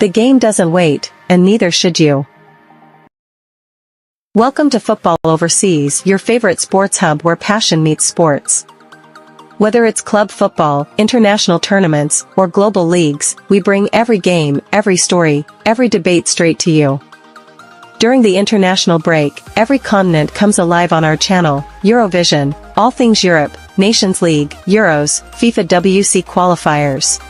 The game doesn't wait, and neither should you. Welcome to Football Overseas, your favorite sports hub where passion meets sports. Whether it's club football, international tournaments, or global leagues, we bring every game, every story, every debate straight to you. During the international break, every continent comes alive on our channel: Eurovision, all things Europe, Nations League, Euros, FIFA WC qualifiers.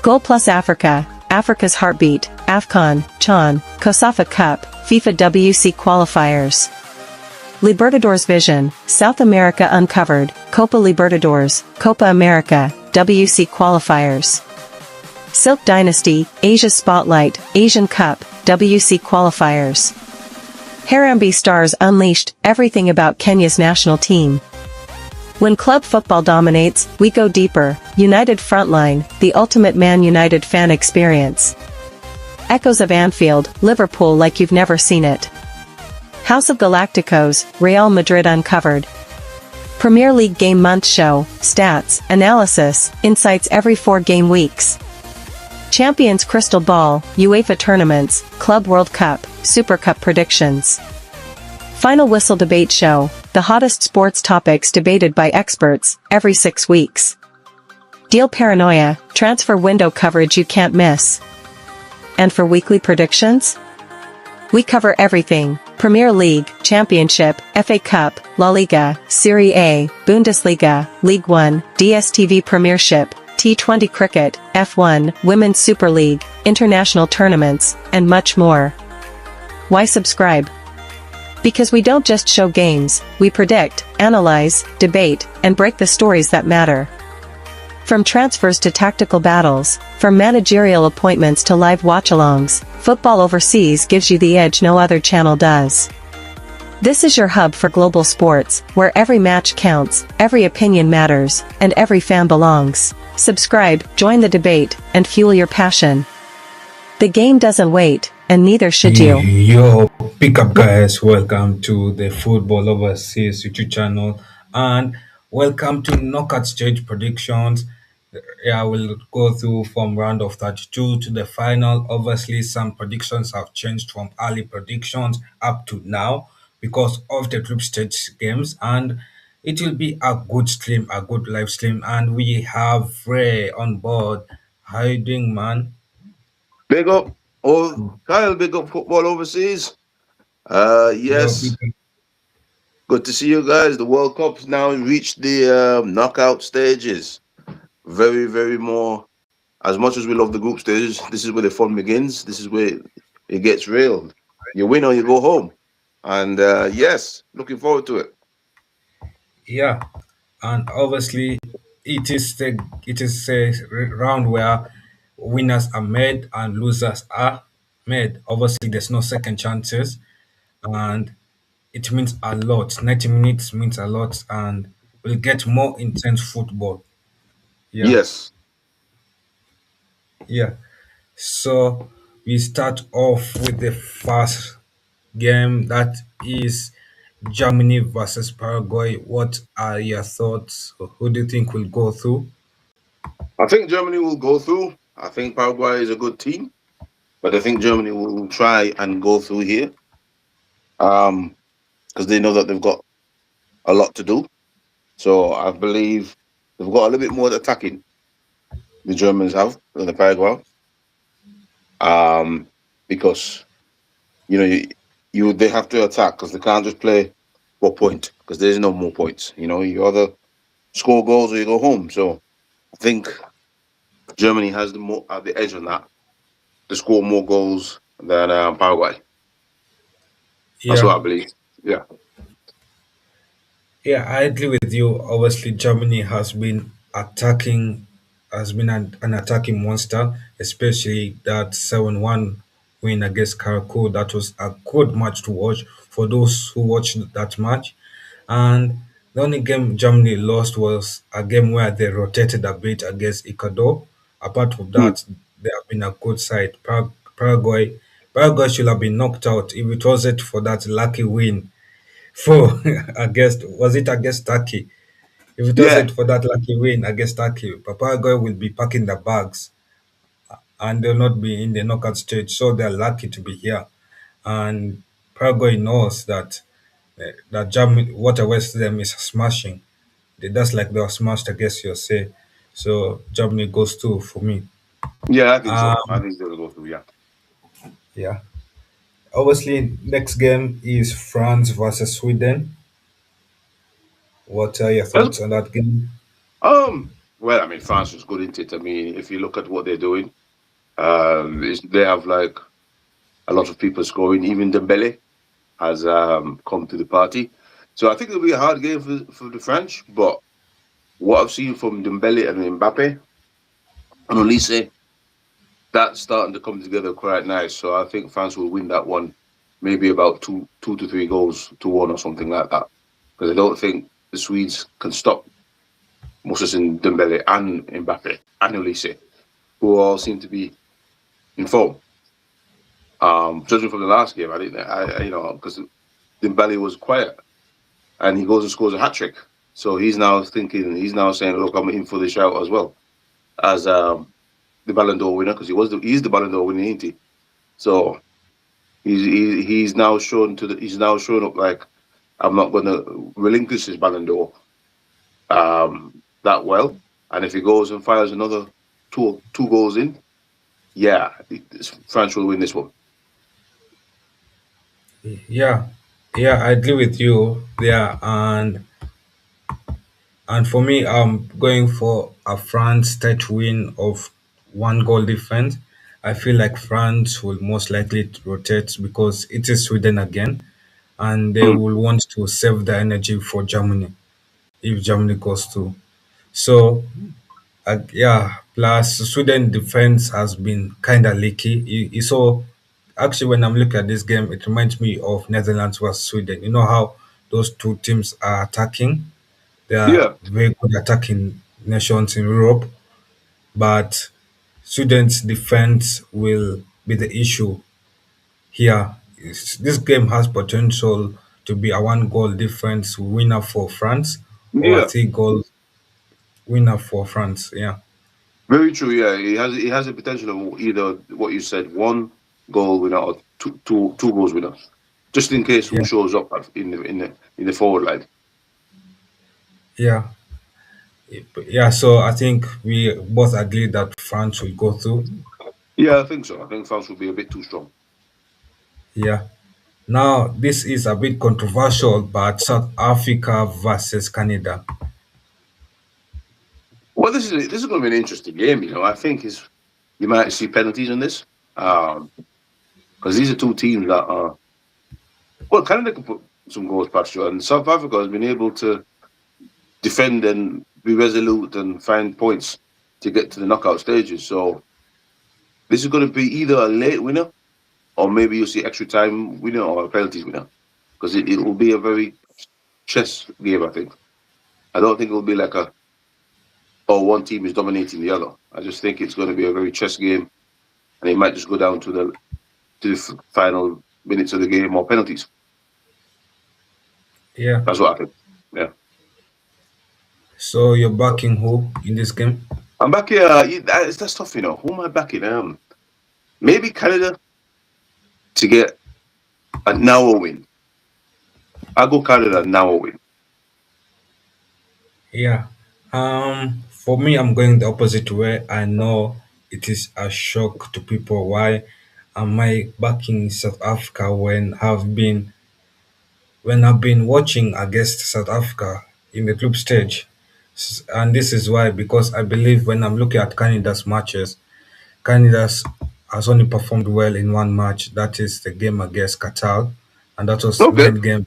Goal Plus Africa, Africa's Heartbeat, AFCON, CHAN, COSAFA Cup, FIFA WC qualifiers. Libertadores Vision, South America Uncovered, Copa Libertadores, Copa America, WC qualifiers. Silk Dynasty, Asia Spotlight, Asian Cup, WC qualifiers. Harambee Stars Unleashed, everything about Kenya's national team. When club football dominates, we go deeper. United Frontline, the ultimate Man United fan experience. Echoes of Anfield, Liverpool like you've never seen it. House of Galacticos, Real Madrid Uncovered. Premier League Game Month Show, stats, analysis, insights every 4 game weeks. Champions Crystal Ball, UEFA Tournaments, Club World Cup, Super Cup predictions. Final Whistle Debate Show, the hottest sports topics debated by experts, every 6 weeks. Deal Paranoia, transfer window coverage you can't miss. And for weekly predictions? We cover everything: Premier League, Championship, FA Cup, La Liga, Serie A, Bundesliga, League One, DStv Premiership, T20 Cricket, F1, Women's Super League, international tournaments, and much more. Why subscribe? Because we don't just show games, we predict, analyze, debate, and break the stories that matter. From transfers to tactical battles, from managerial appointments to live watch-alongs, Football Overseas gives you the edge no other channel does. This is your hub for global sports, where every match counts, every opinion matters, and every fan belongs. Subscribe, join the debate, and fuel your passion. The game doesn't wait, and neither should you. Yo, pick up guys, welcome to the Football Overseas YouTube channel and welcome to Knockout Stage Predictions. I will go through from round of 32 to the final. Obviously, some predictions have changed from early predictions up to now because of the group stage games, and it will be a good stream, a good live stream, and we have Ray on board. How you doing, man? Big up, Kyle, big up Football Overseas. Yo, Yes, good to see you guys. The World Cup's now reached the knockout stages. Very, very more. As much as we love the group stages, this is where the fun begins. This is where it gets real. You win or you go home. And yes, looking forward to it. yeah, and obviously it is a round where winners are made and losers are made. Obviously, there's no second chances, and it means a lot. 90 minutes means a lot, and we'll get more intense football. Yeah, Yes. yeah. So we start off with the first game, that is Germany versus Paraguay. What are your thoughts? Who do you think will go through? I think Germany will go through. I think Paraguay is a good team, but I think Germany will try and go through here. Because they know that they've got a lot to do. So I believe they've got a little bit more attacking the Germans have than the Paraguay. Because they have to attack because they can't just play for point because there's no more points. You either score goals or you go home. So I think Germany has the edge on that to score more goals than Paraguay. That's what Yeah, I believe. Yeah. yeah, I agree with you. Obviously, Germany has been an attacking monster, especially that 7-1 win against Caracol. That was a good match to watch for those who watched that match. And the only game Germany lost was a game where they rotated a bit against Ecuador. Apart from Hmm. that, they have been a good side. Paraguay should have been knocked out if it wasn't for that lucky win for against Turkey. If it Yeah. wasn't for that lucky win against Turkey, Paraguay will be packing the bags and they'll not be in the knockout stage, so they're lucky to be here. And Paraguay knows that Germany, what awaits them is smashing. That's like they were smashed against USA. So Germany goes two for me. Yeah, I think so. I Um, think they'll go through. Yeah. yeah. Obviously, next game is France versus Sweden. What are your That's- thoughts on that game? Well, I mean, France was good, isn't it? I mean, if you look at what they're doing, they have like a lot of people scoring. Even Dembele has come to the party, so I think it'll be a hard game for the French. But what I've seen from Dembele and Mbappe and Olise, that's starting to come together quite nice. So I think France will win that one, maybe about two to three goals to one or something like that. Because I don't think the Swedes can stop Moses and Dembele and Mbappe and Olise, who all seem to be in form. Judging from the last game, I didn't, I because Dembele was quiet and he goes and scores a hat trick. So he's now saying, look, I'm in for the shout as well as the Ballon d'Or winner because he's the Ballon d'Or winner, isn't he? So he's now he's now shown up like I'm not going to relinquish his Ballon d'Or that well. And if he goes and fires another two goals in, yeah, France will win this one. Yeah, yeah, I agree with you there. And for me, I'm going for a France touch win of one goal difference. I feel like France will most likely rotate because it is Sweden again, and they Mm. will want to save the energy for Germany if Germany goes to. So, yeah, plus Sweden defense has been kind of leaky. So, actually, when I'm looking at this game, it reminds me of Netherlands versus Sweden. You know how those two teams are attacking? They are Yeah, very good attacking nations in Europe, but Sweden's defense will be the issue here. This game has potential to be a one goal difference winner for France or a yeah, three goal winner for France. Yeah, very true. Yeah, he has the potential of either what you said, one goal winner or two goals winner, just in case who yeah, shows up in the forward line. yeah, yeah. So I think we both agree that France will go through. Yeah, I think so. I think France will be a bit too strong. Yeah. Now this is a bit controversial, but South Africa versus Canada. Well, this is going to be an interesting game. I think you might see penalties in this because these are two teams that are well, Canada can put some goals past you, and South Africa has been able to defend and be resolute and find points to get to the knockout stages. So this is going to be either a late winner or maybe you'll see extra time winner or a penalties winner because it will be a very chess game. I think. I don't think it will be like one team is dominating the other. I just think it's going to be a very chess game, and it might just go down to the final minutes of the game or penalties. Yeah. That's what I think. Yeah, So you're backing who in this game? I'm back here. That's tough. Who am I backing? Maybe Canada to get a now a win. I go Canada now a win. Yeah. For me, I'm going the opposite way. I know it is a shock to people. Why am I backing South Africa when I've been watching against South Africa in the group stage? And this is why, because I believe when I'm looking at Canada's matches, Canada's has only performed well in one match. That is the game against Qatar, and that was Okay. nine game.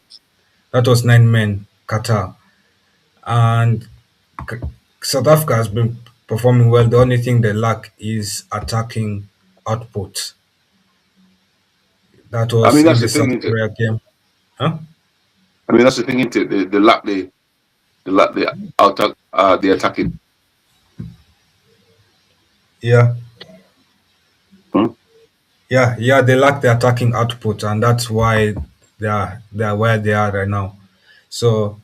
That was 9 men Qatar, and K- South Africa has been performing well. The only thing they lack is attacking output. That I was mean in that's the the thing, South isn't it? Korea game. Huh? I mean that's the thing, isn't it? The attacking. Yeah, Hmm? yeah. They lack the attacking output, and that's why they are where they are right now. So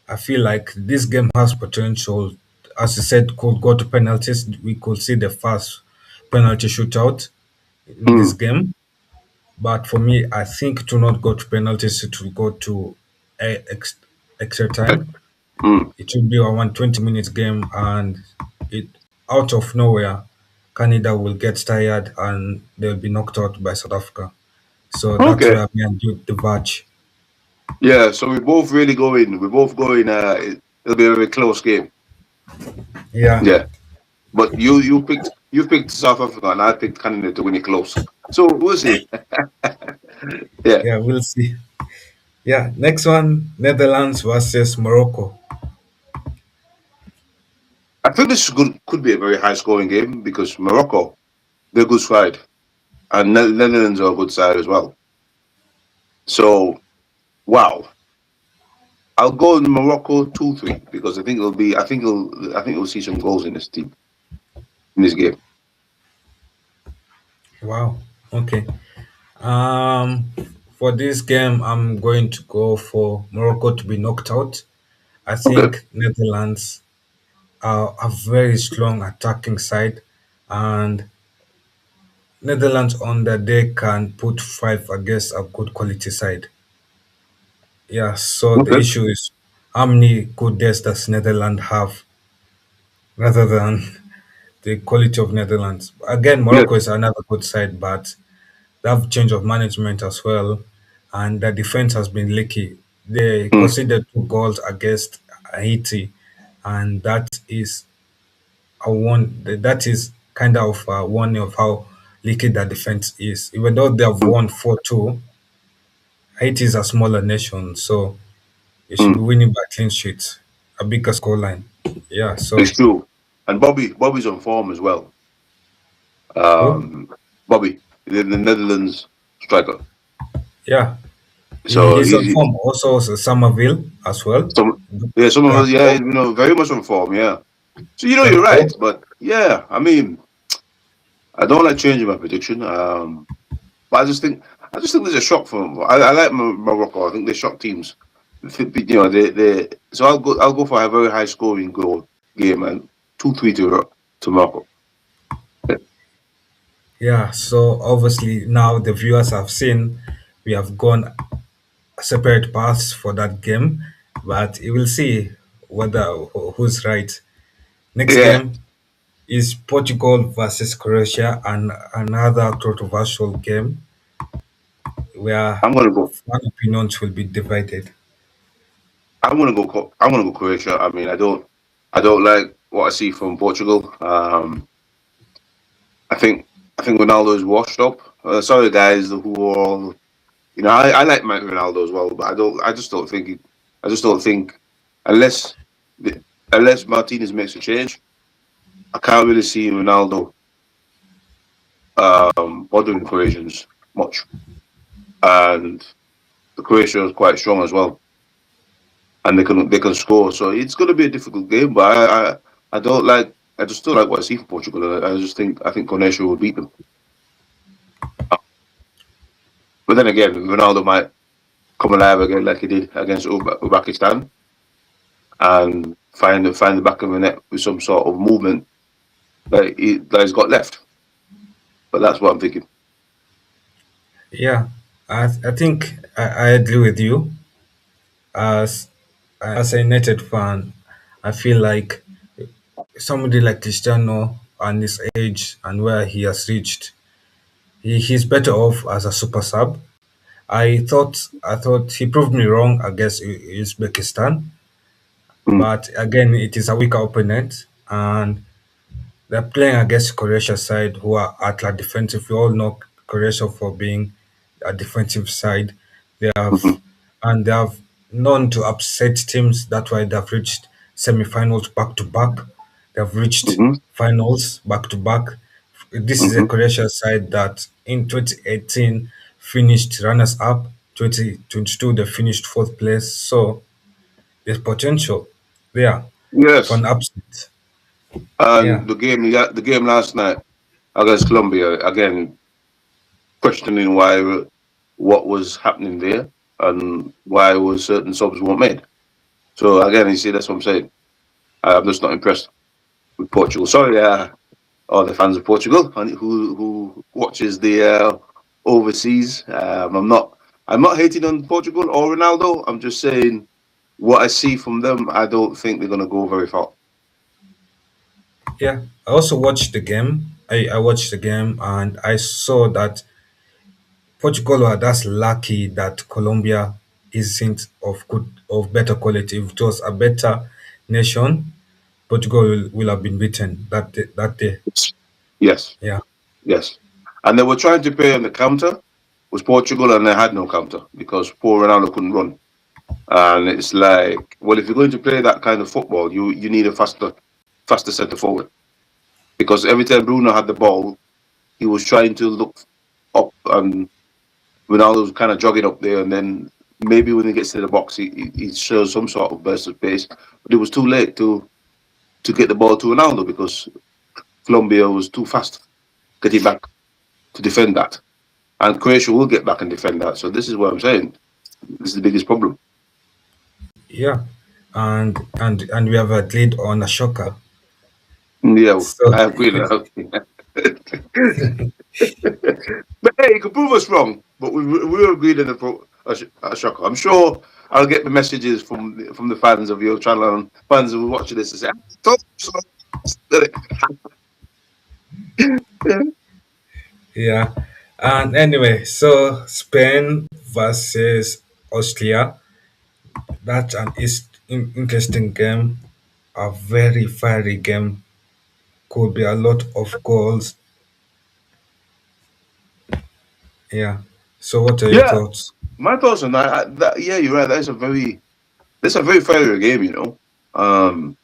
I feel like this game has potential. As you said, could go to penalties. We could see the first penalty shootout in this Mm. game. But for me, I think to not go to penalties, it will go to a extra time. Mm. It will be a 120 minutes game, and it out of nowhere, Canada will get tired and they'll be knocked out by South Africa. So that's Okay. where me and you diverge. Yeah. So we both really going. We both going. It'll be a very close game. Yeah, Yeah. But you picked South Africa and I picked Canada to win it close. So we'll see. Yeah. yeah, we'll see. Yeah, next one, Netherlands versus Morocco. I think this could be a very high scoring game because Morocco, they're a good side. And Netherlands are a good side as well. So wow. I'll go in Morocco 2-3 because I think it'll be I think we'll see some goals in this team in this game. Wow. Okay. Um, for this game, I'm going to go for Morocco to be knocked out. I Okay. think Netherlands are a very strong attacking side, and Netherlands on the day can put five against a good quality side. Yeah, so the Okay. issue is how many good days does Netherlands have rather than the quality of Netherlands. Again, Yeah. Morocco is another good side, but they have change of management as well, and the defense has been leaky. They Mm, conceded 2 goals against Haiti, and that is a one. That is kind of a warning of how leaky the defense is. Even though they have mm, won 4-2, Haiti is a smaller nation, so they should be mm. winning by clean sheets, a bigger scoreline. Yeah. It's So true. And Bobby's on form as well. who? Um, Bobby, the Netherlands striker. Yeah, So he's on he's form. Also, Somerville as well. some yeah, some of us yeah, Gakpo, very much on form. Yeah. So you're Gakpo. right, but yeah, I mean, I don't like changing my prediction. But I just think there's a shock for them. I like Morocco. I think they shock teams. They. So I'll go for a very high scoring goal game and 2-3 to Morocco. Yeah, so obviously now the viewers have seen we have gone separate paths for that game, but you will see whether who's right. Next Yeah, game is Portugal versus Croatia, and another controversial game where I'm gonna go. fan opinions will be divided. I'm gonna go Croatia. I mean, I don't like what I see from Portugal. I think I think Ronaldo is washed up. Sorry, guys, who are all I like Mike Ronaldo as well, but I just don't think. I just don't think unless unless Martinez makes a change, I can't really see Ronaldo bothering Croatians much. And the Croatia is quite strong as well, and they can score. So it's going to be a difficult game. But I don't like. I just don't like what I see from Portugal. I think Croatia will beat them. But then again, Ronaldo might come alive again like he did against Uzbekistan and find the back of the net with some sort of movement that he's got left. But that's what I'm thinking. Yeah, I think I agree with you. As a United fan, I feel like somebody like Cristiano and his age and where he has reached, he's better off as a super sub. I thought he proved me wrong against Uzbekistan, Mm, but again it is a weaker opponent, and they're playing against Croatia side who are at a defensive. We all know Croatia for being a defensive side. They have mhm, and they have known to upset teams. That's why they've reached semi-finals back to back. They've reached mhm, finals back to back. This is a mhm. Croatia side that in 2018 finished runners up. 2022 they finished fourth place. So there's potential there for Yes, an upset. Yeah. and the game last night against Colombia again, questioning what was happening there and why was certain subs weren't made. So again, you see, that's what I'm saying. I'm just not impressed with Portugal. Sorry, or the fans of Portugal and who watches the overseas. I'm not hating on Portugal or Ronaldo. I'm just saying what I see from them. I don't think they're going to go very far. Yeah, I also watched the game. I watched the game and I saw that Portugal are that's lucky that Colombia isn't of better quality. If it was a better nation, Portugal will have been beaten that day. Yes, Yeah, yes. And they were trying to play on the counter was Portugal, and they had no counter because poor Ronaldo couldn't run. And it's like, well, if you're going to play that kind of football, you need a faster centre forward because every time Bruno had the ball, he was trying to look up, and Ronaldo was kind of jogging up there, and then maybe when he gets to the box, he shows some sort of burst of pace, but it was too late to get the ball to Ronaldo because Colombia was too fast getting back to defend that, and Croatia will get back and defend that. So this is what I'm saying. This is the biggest problem. yeah, and we have a lead on a shocker. Yeah, So I agree with that. But hey, you can prove us wrong. But we agreed on a shocker. I'm sure I'll get the messages from the fans of your channel and fans who are watching this and say, "I told you so." yeah, and anyway, so Spain versus Austria. That's an interesting game, a very fiery game. Could be a lot of goals. Yeah. So, what are your Yeah, thoughts? my thoughts on that. Yeah, you're right. That's a very fair game. I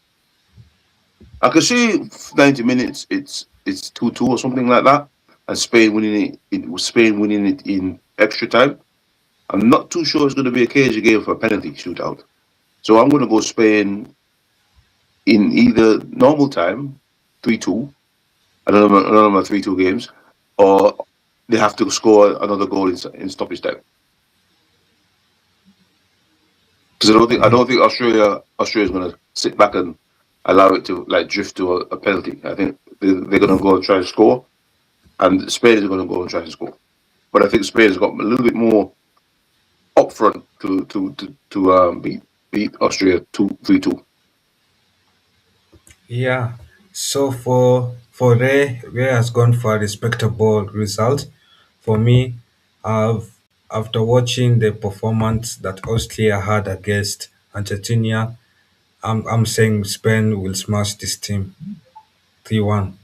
could see 90 minutes. It's 2-2 or something like that, and Spain winning it. It was Spain winning it in extra time. I'm not too sure it's going to be a cagey game for a penalty shootout. So I'm going to go Spain in either normal time, 3-2. I don't know my 3-2 games, or they have to score another goal in stoppage time. Because I don't think Australia's going to sit back and allow it to like drift to a penalty. I think they're going to go and try and score, and Spain is going to go and try and score. But I think Spain has got a little bit more up front to beat Austria 2-3-2. Yeah. So for Ray has gone for a respectable result. For me, I've after watching the performance that Austria had against Argentina, I'm saying Spain will smash this team 3-1.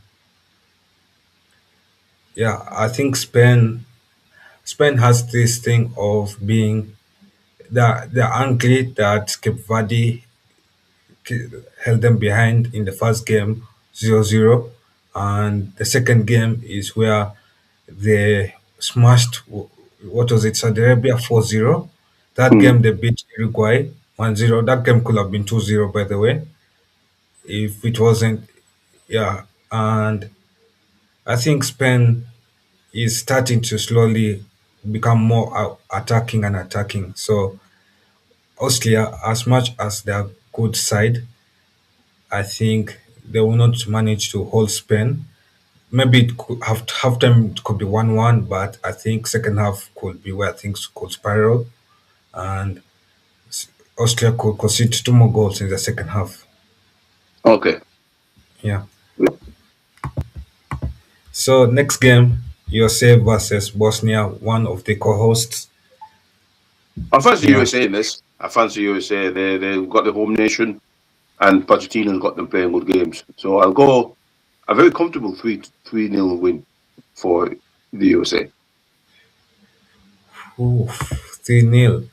Yeah, I think Spain has this thing of being they're angry that Cape Verde held them behind in the first game 0-0, and the second game is where they smashed what was it, Saudi Arabia 4-0. That Mm. game they beat Uruguay 1-0. That game could have been 2-0, by the way, if it wasn't. Yeah, and I think Spain is starting to slowly become more attacking and attacking. So Austria, as much as they're good side, I think they will not manage to hold Spain. Maybe it could have half time it could be 1-1, but I think second half could be where things could spiral, and Austria could concede two more goals in the second half. Okay. Yeah. So next game, USA versus Bosnia, one of the co-hosts. I fancy Yeah. USA in this. I fancy USA. They've got the home nation, and Pochettino's got them playing good games. So I'll go a very comfortable 3-0 win for the USA. Oof, 3-0.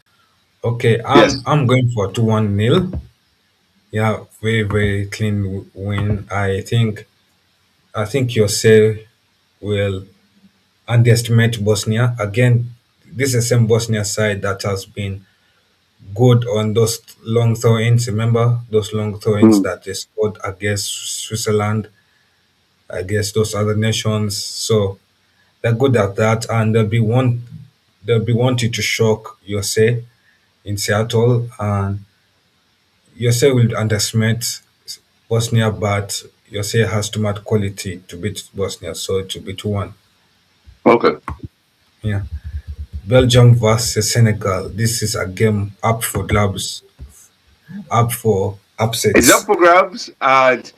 Okay, I'm Yes. I'm going for 2-1 nil. Yeah, very very clean win. I think USA will underestimate Bosnia. Again, this is the same Bosnia side that has been good on those long throw-ins. Remember those long throw-ins Mm. that they scored against Switzerland, against those other nations. So they're good at that, and they'll be wanting to shock USA in Seattle, and USA will underestimate Bosnia, but USA has too much quality to beat Bosnia, so it will be 2-1. Okay. Yeah. Belgium versus Senegal. This is a game up for grabs, up for It's up upsets. for grabs, and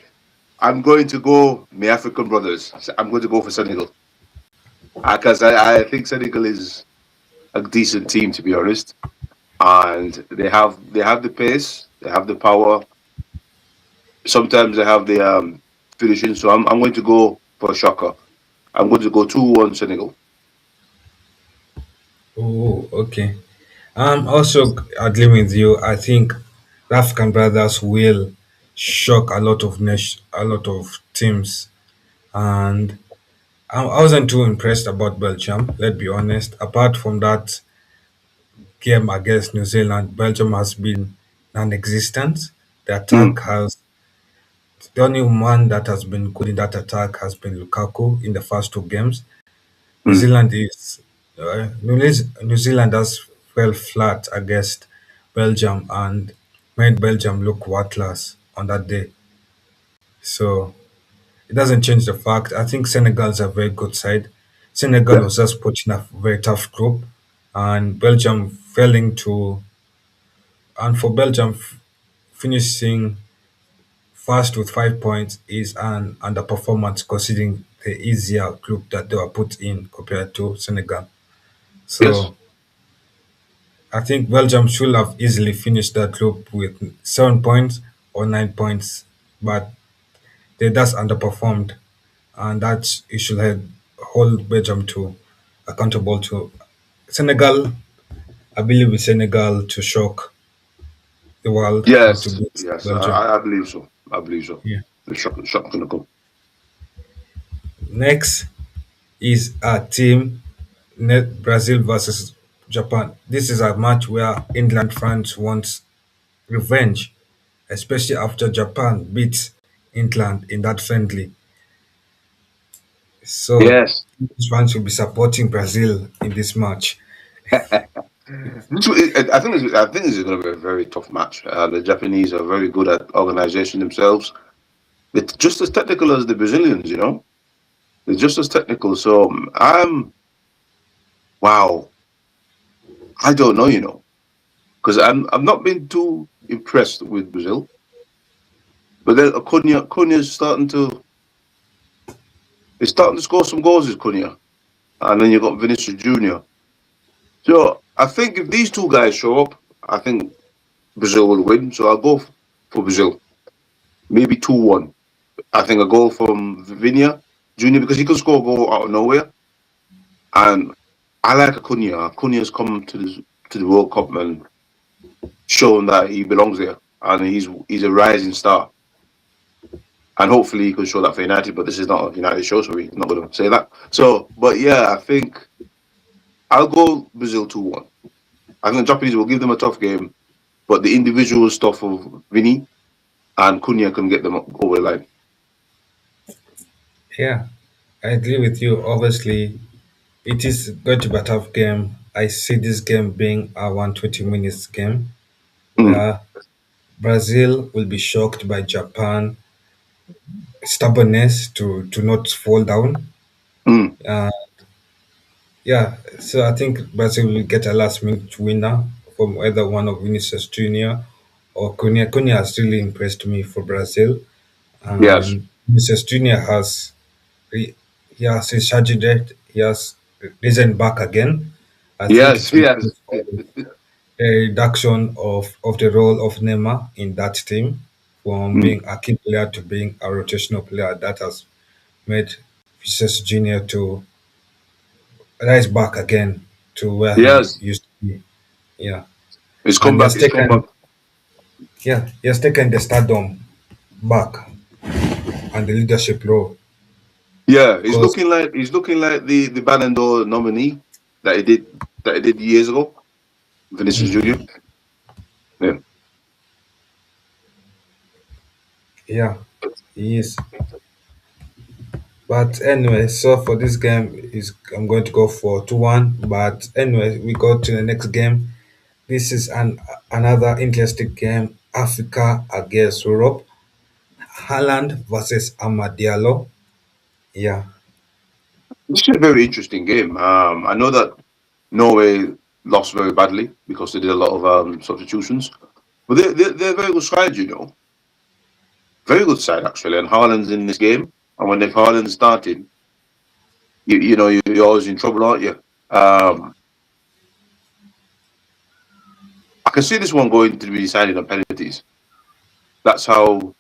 I'm going to go my African brothers. I'm going to go for Senegal because I think Senegal is a decent team, to be honest, and they have the pace, they have the power. Sometimes they have the finishing. So I'm going to go for a shocker. I'm going to go 2-1 Senegal. Oh, okay. I'm also agreeing with you. I think the African brothers will shock a lot of teams, and I wasn't too impressed about Belgium. Let's be honest. Apart from that game against New Zealand, Belgium has been non-existent. The Mm, attack has the only one that has been good in that attack has been Lukaku in the first two games. New mm. Zealand is New Zealanders fell flat against Belgium and made Belgium look worthless on that day. So it doesn't change the fact. I think Senegal is a very good side. Senegal Yeah. was just put in a very tough group, and Belgium failing to, and for Belgium finishing first with 5 points is an underperformance considering the easier group that they were put in compared to Senegal. Yes. So I think Belgium should have easily finished that group with 7 points or 9 points, but they just underperformed, and that you should hold Belgium to accountable to Senegal. I believe with Senegal to shock the world and to Yes. beat Yes. Belgium. I believe so. I believe so. Yeah. The shock gonna come. Next is a team Brazil versus Japan. This is a match where England fans want revenge, especially after Japan beat England in that friendly. So Yes. these fans will be supporting Brazil in this match. I think this is going to be a very tough match. The Japanese are very good at organization themselves. They're just as technical as the Brazilians. They're just as technical. So I'm wow. I don't know. Because I've not been too impressed with Brazil. But then Cunha's starting to score some goals. Is Cunha, and then you got Vinicius Junior. So I think if these two guys show up, I think Brazil will win. So I'll go for Brazil. Maybe 2-1. I think a goal from Vinia Junior because he can score a goal out of nowhere. And I like Acuna. Acuna's come to the World Cup and shown that he belongs there, and he's a rising star. And hopefully he can show that for United. But this is not a United show, so we're not going to say that. So, but yeah, I think I'll go Brazil 2-1. I think the Japanese will give them a tough game, but the individual stuff of Vinny and Cunha can get them over the line. Yeah, I agree with you. Obviously, it is going to be a tough game. I see this game being a 120 minutes game Mm, where Brazil will be shocked by Japan stubbornness to not fall down. mm. Uh, yeah, so I think Brazil will get a last minute winner from either one of Vinicius Junior or Cunha. Cunha has really impressed me for Brazil, Yes, and Vinicius Junior he, he has resurged, he has risen back again. I think yes, it's yes. because of a reduction of the role of Neymar in that team from Mm. being a key player to being a rotational player that has made Vinicius Junior to rise back again to where he Yes, used to be. Yeah, it's come and back. It's come back. he has taken the stardom back and the leadership role Yeah, because he's looking like the Ballon d'Or nominee that he did years ago, Vinicius Junior. Yeah. yeah, he is. But anyway, so for this game is I'm going to go for 2-1. But anyway, we go to the next game. This is another interesting game. Africa against Europe. Haaland versus Amad Diallo. Yeah, This is a very interesting game. I know that Norway lost very badly because they did a lot of substitutions, but they're a very good side, you know, very good side actually. And Haaland's in this game, and when if Haaland started, you know you're always in trouble, aren't you? I can see this one going to be decided on penalties. That's how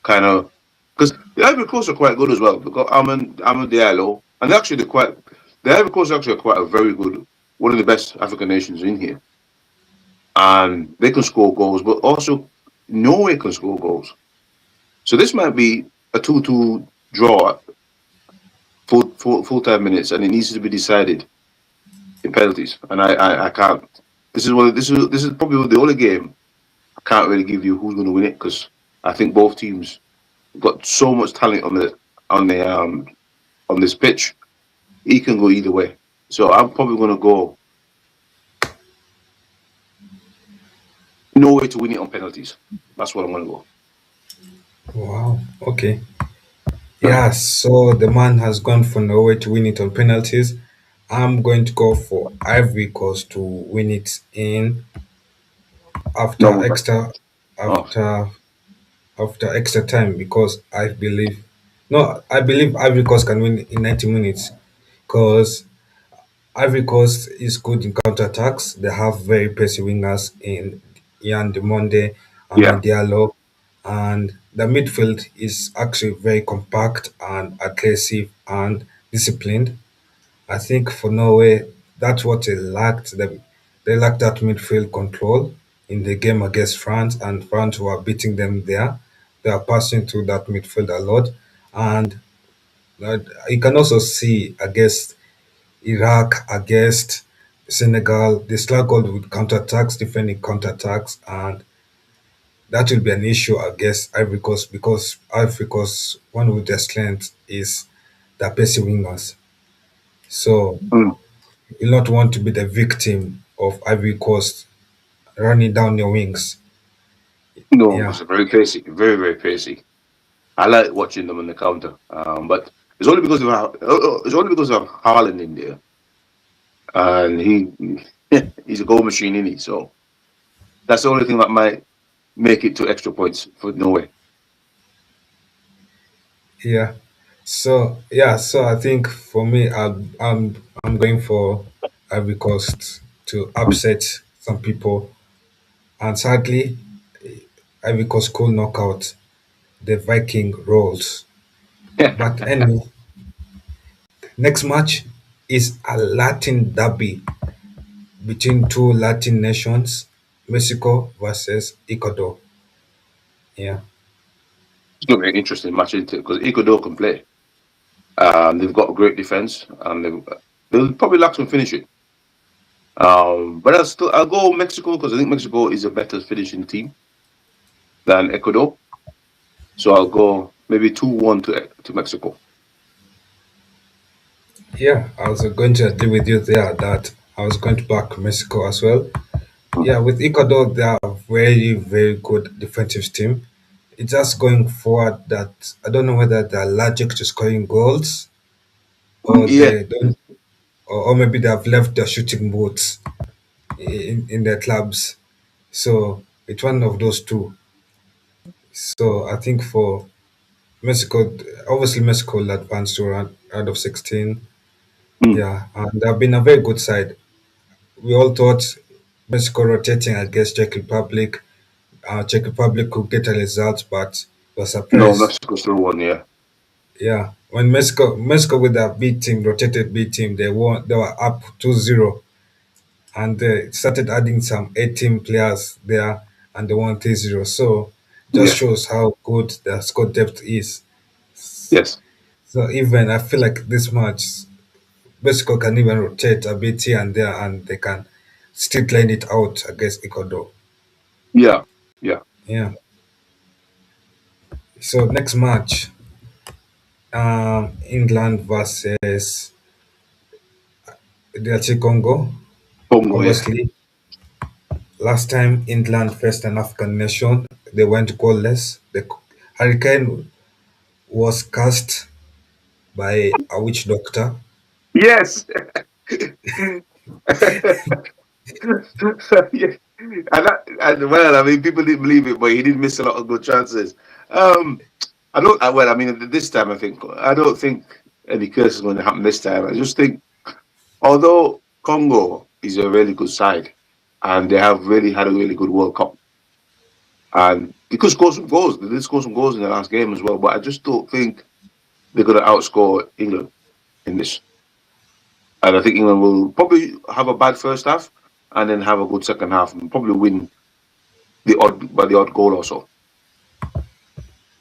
kind of because the Ivory Coast are quite good as well. They've got Amon Diallo, and actually they're quite. The Ivory Coast actually are quite a very good, one of the best African nations in here, and they can score goals, but also Norway can score goals. So this might be a 2-2 draw, full time minutes, and it needs to be decided in penalties. And I can't. This is probably the only game I can't really give you who's going to win it because I think both teams got so much talent on the on this pitch. He can go either way. So I'm probably going to go Norway to win it on penalties. That's what I'm going to go. wow, okay. Yeah, so the man has gone for Norway to win it on penalties. I'm going to go for Ivory Coast to win it in after No, extra oh, after after extra time because I believe Ivory Coast can win in 90 minutes because Ivory Coast is good in counterattacks. They have very pacey wingers in Ian Demonde, yeah. Amad Diallo, and the midfield is actually very compact and aggressive and disciplined. I think for Norway, that's what they lacked. They lacked that midfield control in the game against France, and France were beating them there. They are passing through that midfield a lot, and you can also see against Iraq, against Senegal, they struggled with counterattacks, defending counterattacks, and that will be an issue against Ivory Coast because Ivory Coast, one of their strengths is the pacey wingers. So Mm. you'll not want to be the victim of Ivory Coast running down your wings. No, Yeah, because they're very pacey, very pacey. I like watching them on the counter, but it's only because it's only because of Haaland in there, and he's a goal machine, in he? So that's the only thing that might make it to extra points for Norway. yeah. So I think for me, I'm going for Ivory Coast to upset some people, and sadly, Ivory Coast could knock out the Viking Rolls. But anyway, next match is a Latin derby between two Latin nations, Mexico versus Ecuador. Yeah, It's going to be an interesting match, isn't it? Because Ecuador can play. They've got a great defense, and they'll probably lack some finishing. But I'll go Mexico because I think Mexico is a better finishing team than Ecuador. So I'll go maybe 2-1 to Mexico. yeah. I was going to agree with you there that I was going to back Mexico as well. Mm. Yeah, with Ecuador, they are a very good defensive team. It's just going forward that I don't know whether they're allergic to scoring goals or Yeah, they don't, or maybe they have left their shooting boots in their clubs. So it's one of those two. So I think for Mexico, obviously Mexico will advance to round of 16. mm. Yeah, and they've been a very good side. We all thought Mexico rotating against Czech Republic, Czech Republic could get a result, but was No, surprised. Mexico still won. Yeah, Yeah, when Mexico with their B team, rotated B team, they won. They were up 2-0, and they started adding some A-team players there, and they won 3-0. So just yeah, shows how good their squad depth is. yes, So even I feel like this match, Mexico can even rotate a bit here and there, and they can still line it out against Ecuador. yeah, yeah. Yeah. So next match, England versus DRC Congo. Congo, yeah. Obviously, last time England faced an African nation, they went goalless. Hurricane was cast by a witch doctor. Yes. Yeah. And well, I mean, people didn't believe it, but he did miss a lot of good chances. Um, I don't. Well, I mean, this time I don't think any curse is going to happen this time. I just think, although Congo is a really good side, and they have really had a really good World Cup, and they could score some goals. They did score some goals in the last game as well, but I just don't think they're going to outscore England in this. And I think England will probably have a bad first half and then have a good second half and probably win the odd goal or so.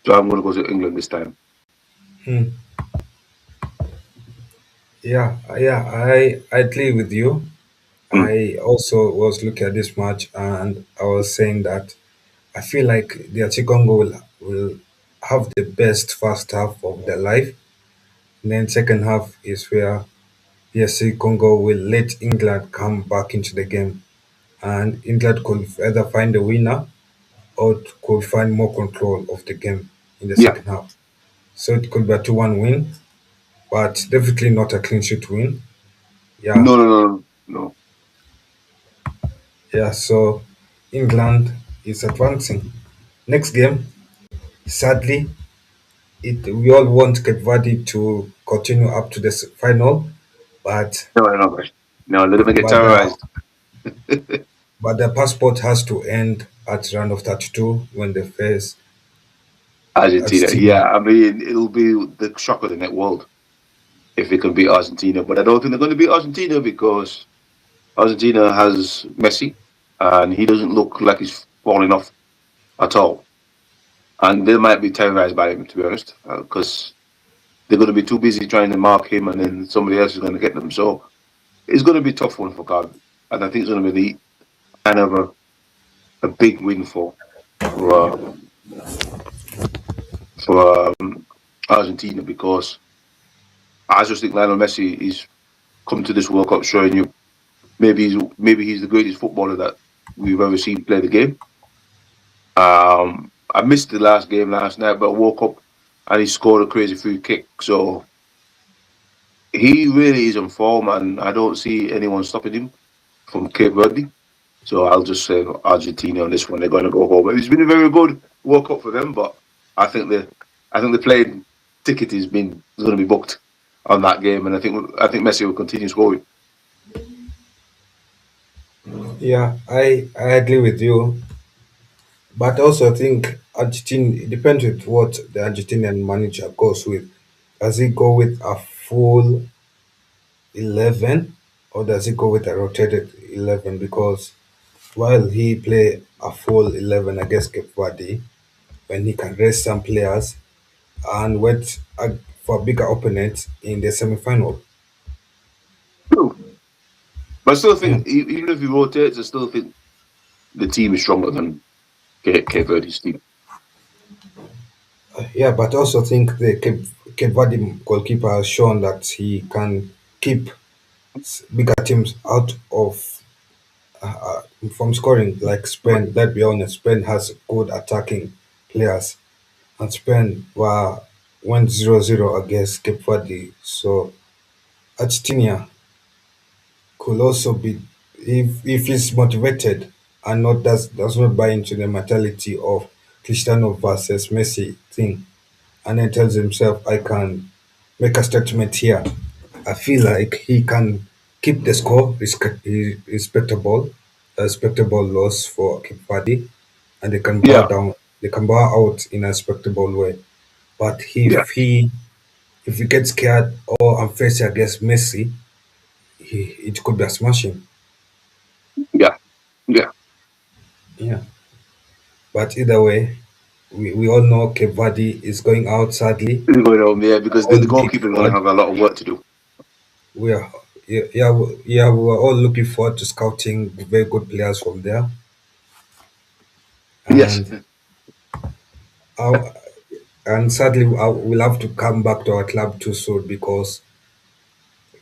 So I'm going to go to England this time. Hmm. I agree with you. Mm. I also was looking at this match and I was saying that I feel like the Congo will have the best first half of their life. And then second half is where PSC Congo will let England come back into the game. And England could either find a winner or could find more control of the game in the Yeah. second half. So it could be a 2-1 win, but definitely not a clean sheet win. Yeah, No, no, no, no. yeah. So England is advancing. Next game, sadly, we all want Cape Verde to continue up to the final, but No, no, no. No, let them get but the terrorized. but the passport has to end at round of 32 when they face Argentina. Argentina. Yeah, I mean, it'll be the shock of the net world if they can beat Argentina. But I don't think they're going to beat Argentina because Argentina has Messi and he doesn't look like he's falling off at all. And they might be terrorized by him, to be honest, because they're going to be too busy trying to mark him and then somebody else is going to get them. So it's going to be a tough one for Cardiff. And I think it's going to be the kind of a big win for, uh, for Argentina because I just think Lionel Messi is come to this World Cup showing you maybe he's the greatest footballer that we've ever seen play the game. I missed the last game last night, but I woke up and he scored a crazy free kick. So he really is on form, and I don't see anyone stopping him from Cape Verde. So I'll just say Argentina on this one. They're going to go home. It's been a very good World Cup for them, but I think the plane ticket is going to be booked on that game, and I think Messi will continue scoring. Yeah, I agree with you, but also I think Argentina it depends with what the Argentinian manager goes with. Does he go with a full 11 or does he go with a rotated 11? Because while he play a full 11 against Cape Verde, when he can rest some players and wait for a bigger opponent in the semi-final. True. But I still Mm. think, even if he rotates, I still think the team is stronger than Cape Verde's team. Yeah, but also think the Cape Verde goalkeeper has shown that he can keep bigger teams out of from scoring. Like Spain, let's be honest, Spain has good attacking players, and Spain went 0-0 against Cape Verde. So Argentina could also be if he's motivated and not does not buy into the mentality of Cristiano versus Messi thing, and then tells himself, I can make a statement here. I feel like he can keep the score respectable, a respectable loss for Cape Verde, and Yeah, they can bow out in a respectable way. But yeah, if he gets scared or unfair against Messi, it could be a smashing. yeah, yeah. Yeah. But either way, we all know Cape Verde is going out sadly. It's going on, yeah, because All the looking goalkeeper is going to forward. have a lot of work to do. We are yeah, we are all looking forward to scouting very good players from there. Yes, And our, and sadly we'll have to come back to our club too soon because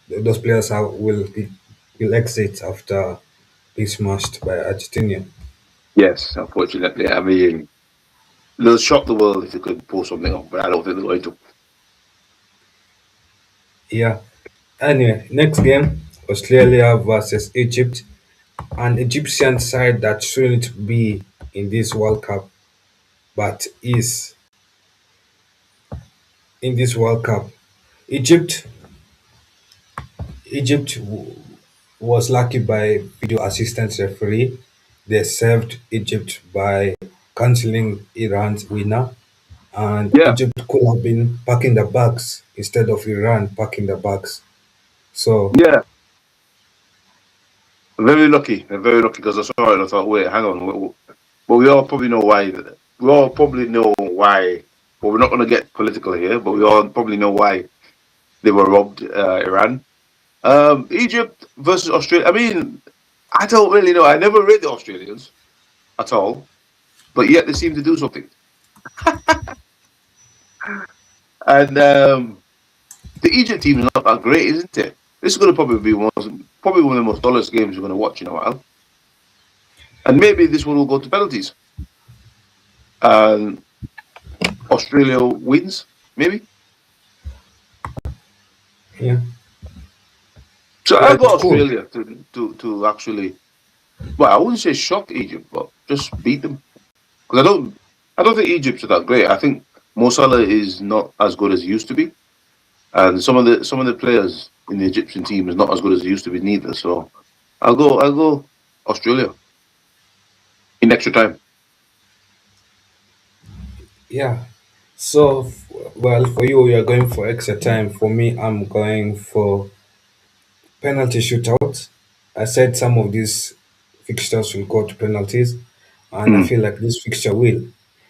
those players will exit after being smashed by Argentina. yes. Unfortunately, I mean, they'll shock the world if they could pull something off, but I don't think they're going to. Yeah. Anyway, next game, Australia versus Egypt, an Egyptian side that shouldn't be in this World Cup, but is in this World Cup. Egypt, Egypt was lucky by video assistant referee. They saved Egypt by cancelling Iran's winner, and Yeah, Egypt could have been packing the bags instead of Iran packing the bags. So yeah, very lucky. They're very lucky because I saw it and I thought, wait, hang on. But we all probably know why. We all probably know why. Well, we're not going to get political here, but we all probably know why they were robbed, Iran. Egypt versus Australia. I mean, I don't really know. I never rate the Australians at all, but yet they seem to do something. And the Egypt team is not that great, isn't it? This is going to probably one of the most dullest games we're going to watch in a while. And maybe this one will go to penalties. And Australia wins, maybe. yeah, So yeah, I'll go it's cool. Australia to actually. Well, I wouldn't say shock Egypt, but just beat them. Because I don't think Egypt's that great. I think Mo Salah is not as good as he used to be, and some of the players in the Egyptian team is not as good as he used to be neither. So I'll go Australia in extra time. Yeah. So, well, for you, you're going for extra time. For me, I'm going for penalty shootout. I said some of these fixtures will go to penalties, and I Mm, feel like this fixture will.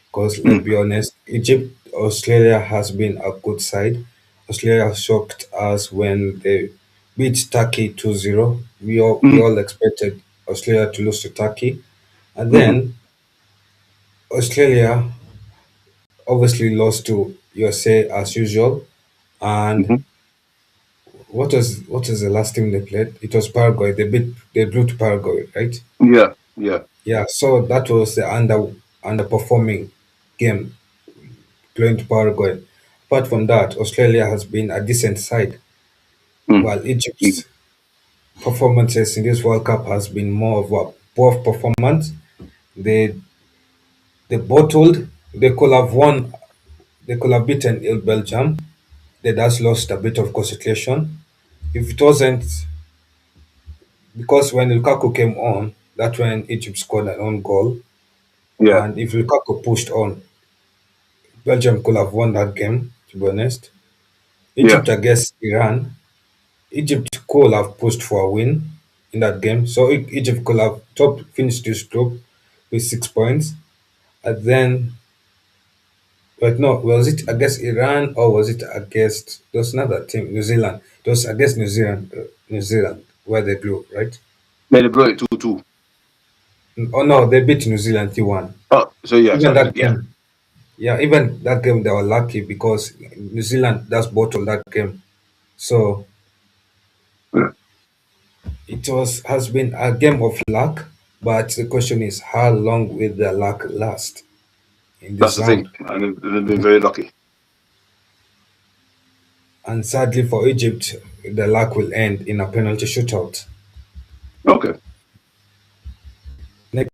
Because let's mm, be honest, Egypt, Australia has been a good side. Australia shocked us when they beat Turkey 2-0. We mm, all expected Australia to lose to Turkey. And mm, then Australia obviously lost to USA as usual. And mm. what was the last team they played? It was Paraguay. They blew to Paraguay, right? Yeah, yeah, Yeah. So that was the underperforming game playing to Paraguay. Apart from that, Australia has been a decent side, mm, while mm. Egypt's performances in this World Cup has been more of a poor performance. They they bottled. They could have won. They could have beaten Belgium. They just lost a bit of concentration. If it wasn't because when Lukaku came on, that's when Egypt scored an own goal. Yeah, And if Lukaku pushed on, Belgium could have won that game, to be honest. yeah, Egypt against Iran, Egypt could have pushed for a win in that game. So Egypt could have finished this group with 6 points. And then, but no, was it against Iran or was it against, there was another team, New Zealand. It was against New Zealand, where they blew, right? made it brilliant 2-2. Oh no, they beat New Zealand 3-1. Oh, so yeah, Even sorry, that yeah, game, yeah, even that game they were lucky because New Zealand just bottled that game. So yeah. it has been a game of luck, but the question is how long will the luck last in That's this the thing, round? and they've been very lucky. And sadly for Egypt, the luck will end in a penalty shootout. Okay, Next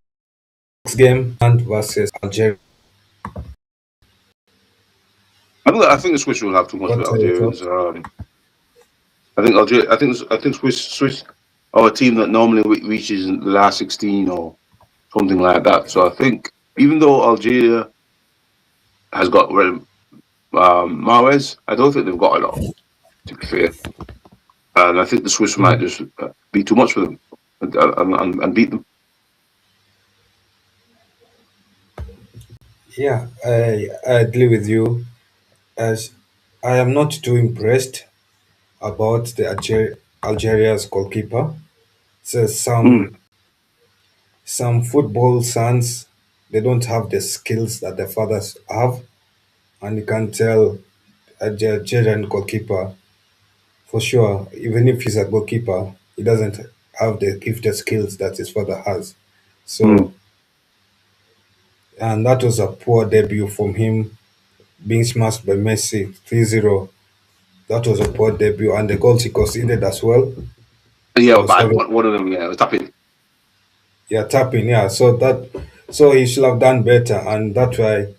game, and versus Algeria. I think the Swiss will have too much of the What are your Algerians. thoughts? I think Algeria. I think Swiss are a team that normally reaches the last 16 or something like that. So I think even though Algeria has got Mahrez, I don't think they've got a lot. To be fair, and I think the Swiss might Mm, just be too much for them and beat them. yeah, I agree with you. As I am not too impressed about the Algeria's goalkeeper. So Mm, some football sons they don't have the skills that their fathers have, and you can tell a Algerian goalkeeper for sure. Even if he's a goalkeeper, he doesn't have the gifted skills that his father has. mm, So and that was a poor debut from him, being smashed by Messi 3-0. That was a poor debut, and the goals he conceded as well Yeah, was bad. heavy. One of them, yeah, was tapping. Yeah, tapping. Yeah, so he should have done better, and that's why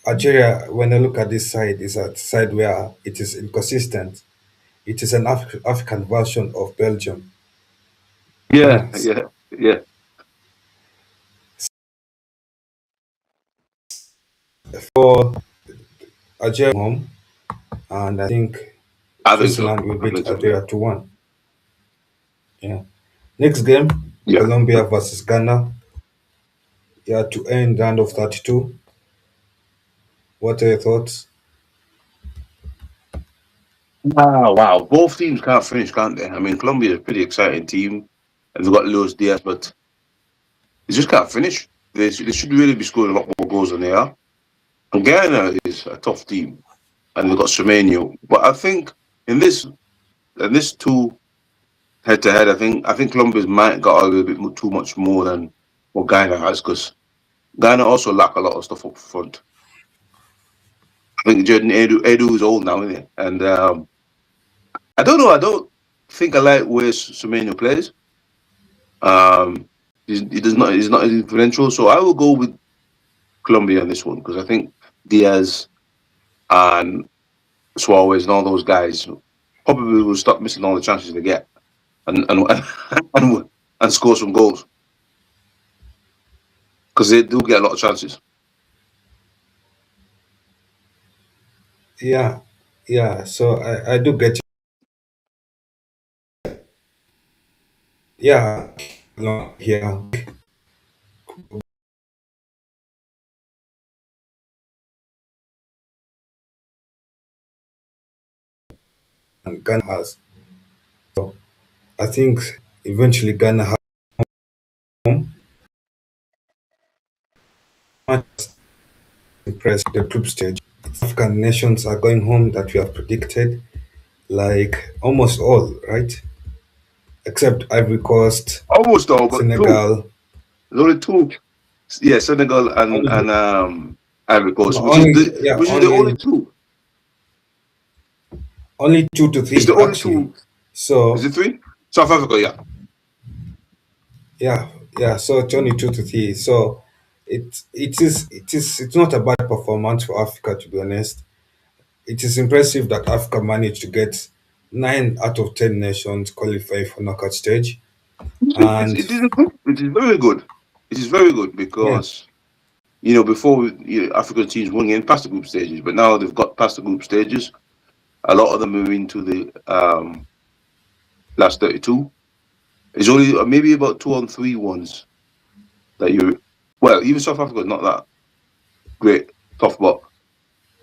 Algeria, when I look at this side, is a side where it is inconsistent. It is an African version of Belgium. Yeah, Yeah, yeah, yeah. for Algeria home, and I think I think so. Switzerland will I beat think so. Yeah, Algeria 2-1. Yeah. Next game, yeah. Colombia versus Ghana. Yeah, to end round of 32. What are your thoughts? Wow, wow. Both teams can't finish, can't they? I mean, Colombia is a pretty exciting team, and they've got Luis Diaz, but they just can't finish. They should really be scoring a lot more goals than they are. And Ghana is a tough team, and they've got Semenyo. But I think in this two head to head, I think Colombia's might got a little bit too much more than what Ghana has, because Ghana also lack a lot of stuff up front. I think Jordan Edu is old now, isn't he? And I don't know. I don't think I like where Semenyo plays. Um, he does not. He's not as influential. So I will go with Colombia on this one, because I think Diaz and Suarez and all those guys probably will stop missing all the chances they get, and and, and score some goals, because they do get a lot of chances. Yeah, yeah. So I do get you. Yeah, here and Ghana has. So I think eventually Ghana has home. Much impressed the group stage. African nations are going home that we have predicted, like almost all, right? Except Ivory Coast, Almost all, but two. Senegal. There's only two. Yeah, Senegal and Only, Ivory no, Coast, only yeah, which is the only two. only two to It's three the only actually. two. Is So it three? South Africa, yeah. yeah, yeah. So it's only 2 to 3. So it's not a bad performance for Africa, to be honest. It is impressive that Africa managed to get 9 out of 10 nations qualify for knockout stage. And It is good. It is very good. It is very good yeah, because before African teams weren't getting past the group stages, but now they've got past the group stages. A lot of them are into the last 32. It's only maybe about 2 on 3 ones that you. Well, even South Africa is not that great, tough, but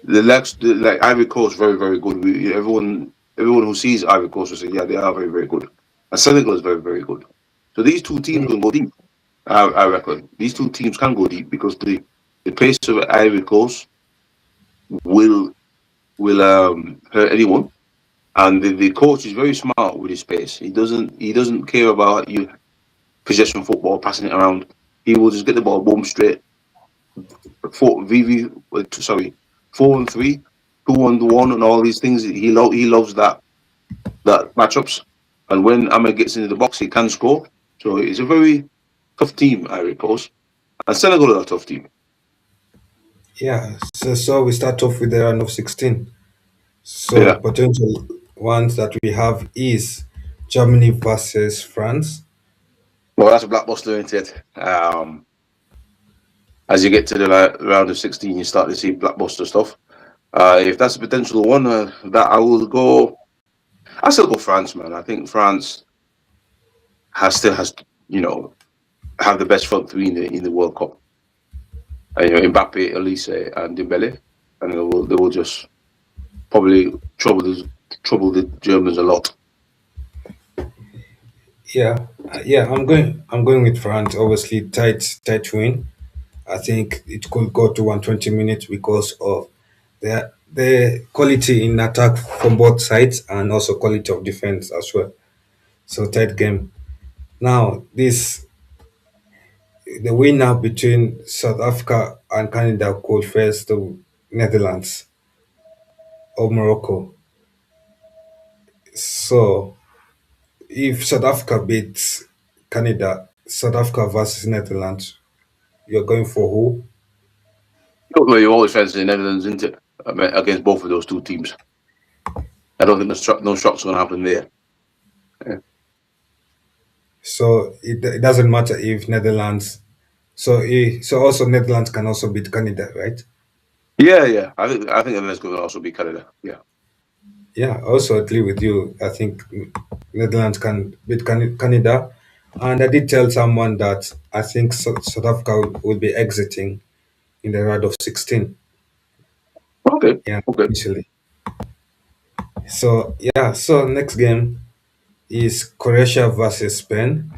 like Ivory Coast, very very good. Everyone who sees Ivory Coast will say, yeah, they are very very good. And Senegal is very very good. So these two teams mm, can go deep. I reckon these two teams can go deep, because the pace of Ivory Coast will hurt anyone. And the coach is very smart with his pace. He doesn't care about you possession football, passing it around. He will just get the ball, boom, straight. Sorry, 4-3, 2-1, and all these things. He loves that matchups. And when Ahmed gets into the box, he can score. So it's a very tough team, Ivory Coast, and Senegal are a tough team. yeah. So we start off with the round of 16. So Yeah. potential ones that we have is Germany versus France. Well, that's a blockbuster, isn't it? As you get to the round of 16, you start to see blockbuster stuff. If that's a potential one, that I will go. I still go France, man. I think France has you know have the best front three in the World Cup. Mbappe, Elise, and Dembele, and they will just probably trouble the Germans a lot. Yeah, yeah. I'm going with France. Obviously, tight win. I think it could go to 120 minutes because of the quality in attack from both sides and also quality of defense as well. So tight game. Now the winner between South Africa and Canada could face the Netherlands or Morocco. So if South Africa beats Canada, South Africa versus Netherlands, you're going for who? Well, you always fancy the Netherlands, isn't it? I mean, against both of those two teams. I don't think no shocks going to happen there. Yeah. So it doesn't matter if Netherlands. So also Netherlands can also beat Canada, right? Yeah. I think the Netherlands going to also be Canada. Yeah. Yeah, I also agree with you. I think Netherlands can beat Canada. And I did tell someone that I think South Africa will be exiting in the round of 16. Okay. Yeah, Okay. initially. So, yeah, so next game is Croatia versus Spain,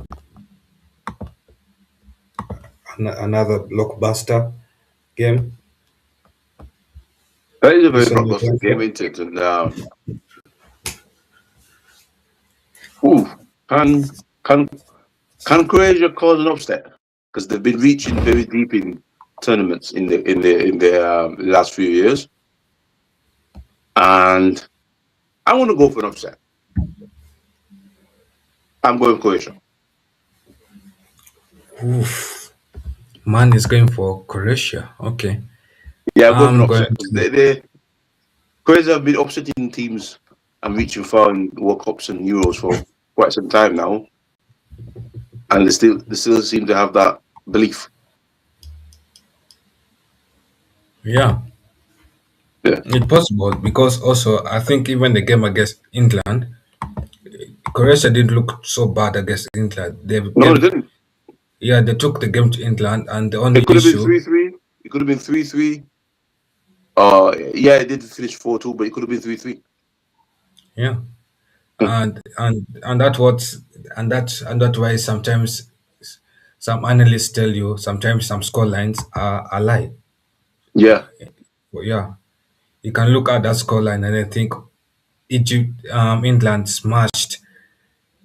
another blockbuster game. That is a This very one you're blockbuster going game, for? isn't it? And ooh, can can can Croatia cause an upset? Because they've been reaching very deep in tournaments in the last few years, and I want to go for an upset. I'm going Croatia. Oof. Man is going for Croatia. Okay. Yeah, I'm going for an I'm going upset because to. they Croatia have been upsetting teams and reaching far in World Cups and Euros for quite some time now, and they still seem to have that belief. Yeah, Yeah. it's possible because also I think even the game against England, Croatia didn't look so bad against England. They No, they gave, didn't. yeah, they took the game to England, and the only It could have been issue, 3-3. It could have been 3-3. Yeah, it did finish 4-2, but it could have been 3-3. yeah, and that what and that why sometimes some analysts tell you sometimes some score lines are a lie. Yeah. But yeah, you can look at that score line and then think Egypt, England smashed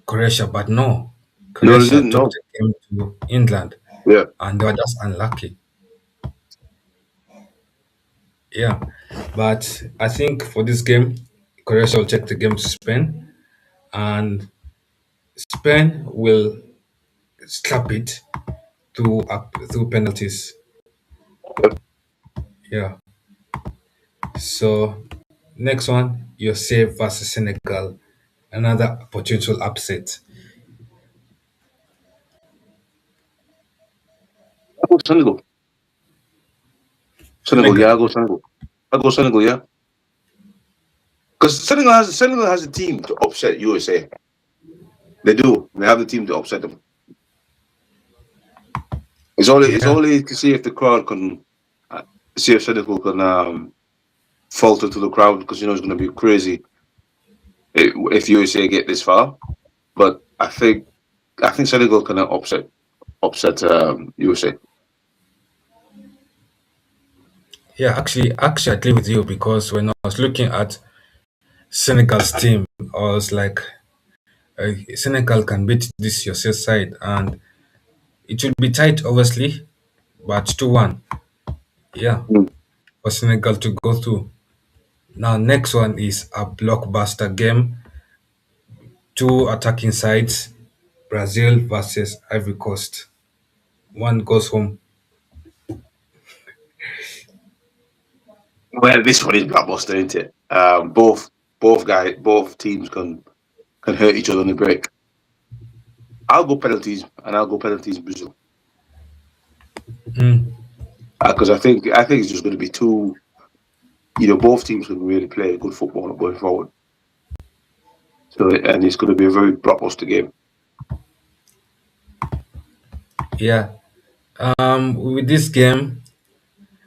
Croatia, but no, No, they Croatia didn't. took No. the game to England, Yeah. and they were just unlucky. Yeah, but I think for this game, Croatia will take the game to Spain, and Spain will slap it through penalties. Yeah. So next one, USA versus Senegal, another potential upset. I go Senegal. Senegal. Yeah, Senegal. I go Senegal. I go Senegal. Yeah, because Senegal has a team to upset USA. They do. They have the team to upset them. It's Yeah. only to see if the crowd can uh, see if Senegal can falter to the crowd because it's going to be crazy if USA get this far. But I think Senegal can upset USA. Yeah, actually, I agree with you because when I was looking at Senegal's team, I was like, Senegal can beat this USA side, and it will be tight, obviously, but 2-1. Yeah, Mm. for Senegal to go through. Now, next one is a blockbuster game. Two attacking sides, Brazil versus Ivory Coast. One goes home. Well, this one is blockbuster, isn't it? Both teams can hurt each other on the break. I'll go penalties, and I'll go penalties Brazil Mm, because I think it's just going to be too. Both teams can really play good football going forward. So, and it's going to be a very blockbuster game. yeah. With this game,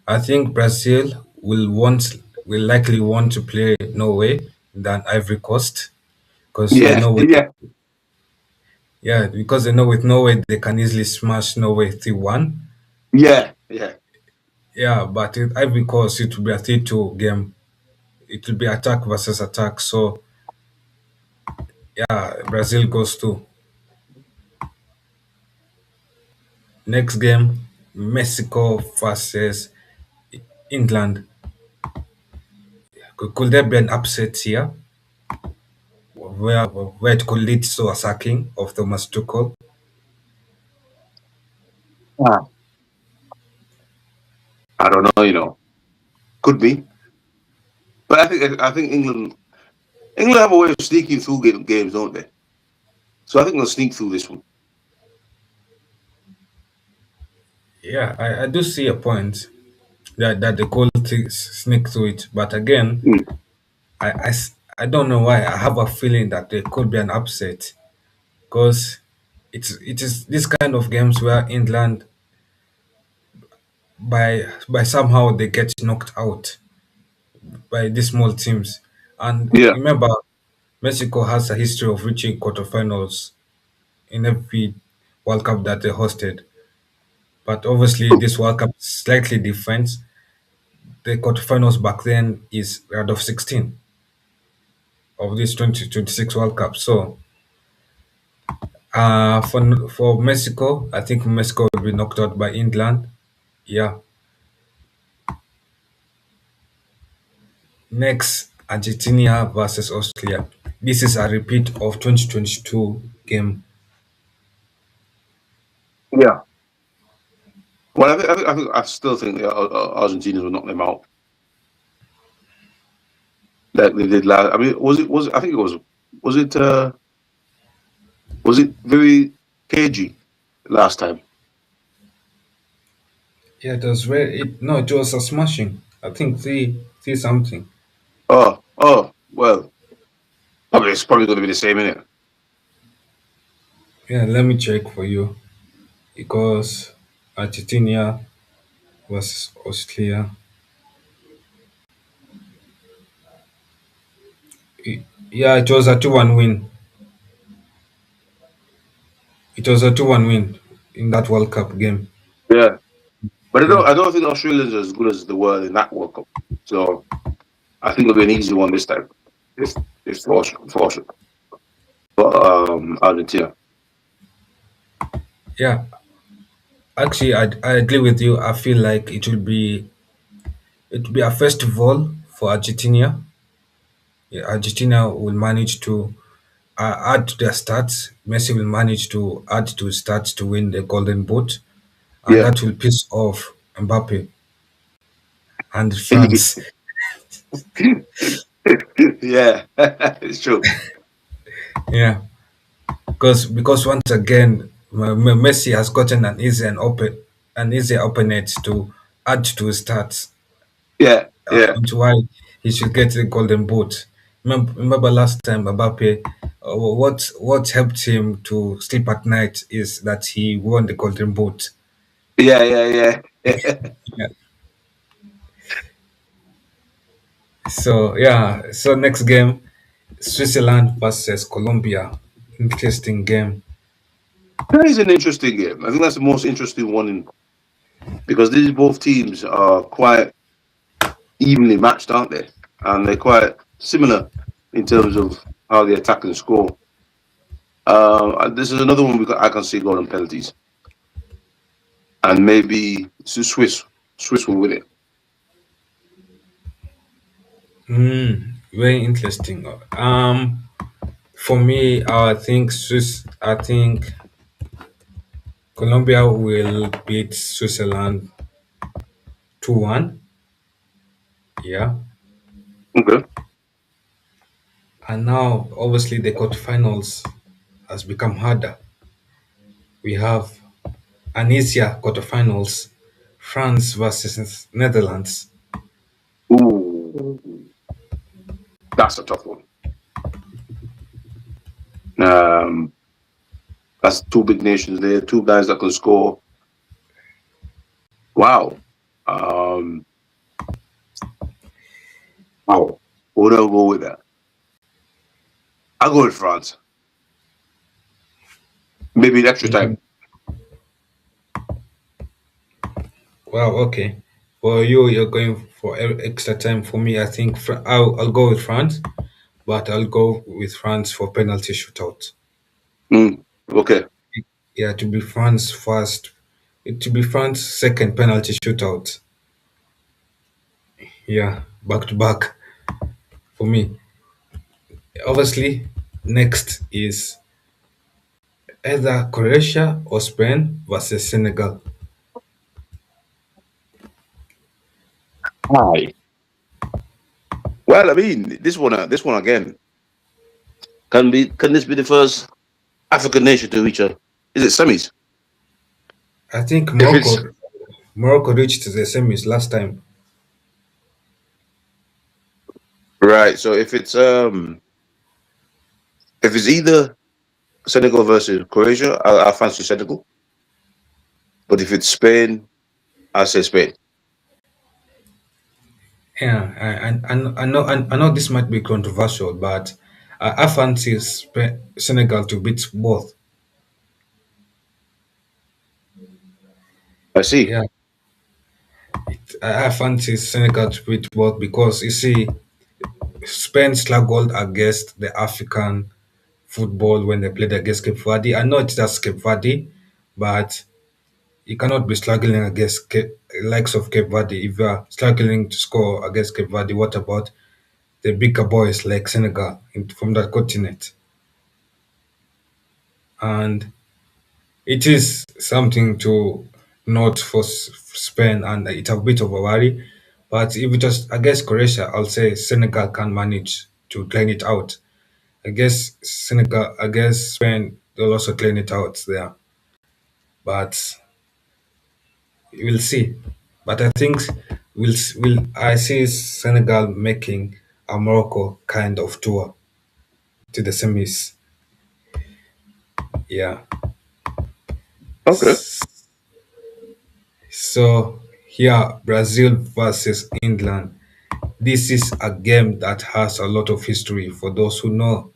I think Brazil will likely want to play Norway than Ivory Coast because they Yeah, know with yeah, because they know with Norway they can easily smash Norway 3-1. yeah. Yeah, but with Ivory Coast it will be a 3-2 game. It will be attack versus attack. So yeah, Brazil goes to. Next game, Mexico versus England. Could there be an upset here where it could lead to a sacking of Thomas Tuchel? Ah. I don't know, could be, but I think England have a way of sneaking through games, don't they? So I think they'll sneak through this one. Yeah, I do see a point that the goal sneak through it, but again, Mm. I don't know why. I have a feeling that there could be an upset because it is this kind of games where England by somehow they get knocked out by these small teams. And Yeah, remember, Mexico has a history of reaching quarterfinals in every World Cup that they hosted. But obviously, this World Cup is slightly different. The quarterfinals back then is round of 16 of this 2026 World Cup. So, for Mexico, I think Mexico will be knocked out by England. Yeah. Next, Argentina versus Austria. This is a repeat of 2022 game. yeah. Well, I still think the Argentinians will knock them out like they did last. I mean, was it? I think it was. Was it? Was it very cagey last time? Yeah, it was very. It was a smashing. I think three something. Oh, well. I mean, it's probably going to be the same, isn't it? Yeah, let me check for you because Argentina versus Austria. Yeah, it was a 2-1 win. It was a 2-1 win in that World Cup game. Yeah, but I Yeah, don't. I don't think Australians are as good as they were in that World Cup. So I think it'll be an easy one this time. If for Argentina. yeah. Actually, I agree with you. I feel like it will be a festival for Argentina. Yeah, Argentina will manage to add to their stats. Messi will manage to add to his stats to win the Golden Boot, and Yeah, that will piss off Mbappe and France. yeah, it's true. Yeah, because once again, Messi has gotten an easy opponent to add to his stats, Yeah, yeah, into why he should get the Golden Boot. Remember last time Mbappe, what helped him to sleep at night is that he won the Golden Boot. yeah, yeah, yeah. Yeah. So next game, Switzerland versus Colombia. Interesting game. That is an interesting game. I think that's the most interesting one because these both teams are quite evenly matched, aren't they? And they're quite similar in terms of how they attack and score. This is another one I can see going on penalties, and maybe Swiss will win it. Very interesting. For me, I think Colombia will beat Switzerland 2-1. Yeah. Okay. And now, obviously, the quarterfinals has become harder. We have an easier quarterfinals, France versus Netherlands. Ooh, that's a tough one. Um, that's two big nations there, two guys that can score. Wow. Um, wow. Who do I go with that? I'll go with France. Maybe in extra time. Well, okay. For you, you're going for extra time. For me, I think I'll go with France, but I'll go with France for penalty shootout. Mm, okay. Yeah, to be France first It will be France's second penalty shootout. Yeah, back to back for me. Obviously, next is either Croatia or Spain versus Senegal. Hi. Well, I mean, this one again can this be the first African nation to reach a? Is it semis? I think If it's Morocco reached the semis last time. right, so if it's either Senegal versus Croatia, I fancy Senegal. But if it's Spain, I say Spain. Yeah, I know this might be controversial, but I fancy Senegal to beat both. I see. Yeah, I fancy Senegal to beat both because you see, Spain struggled against the African football when they played against Cape Verde. I know it's just Cape Verde, but you cannot be struggling against likes of Cape Verde. If you are struggling to score against Cape Verde, what about the bigger boys like Senegal from that continent? And it is something to note for Spain, and it's a bit of a worry. But if it was against Croatia, I'll say Senegal can manage to clean it out. I guess Senegal, I guess Spain, they'll also clean it out there. But we'll see. But I think will I see Senegal making a Morocco kind of tour to the semis. Yeah. Okay. So here, Brazil versus England. This is a game that has a lot of history for those who know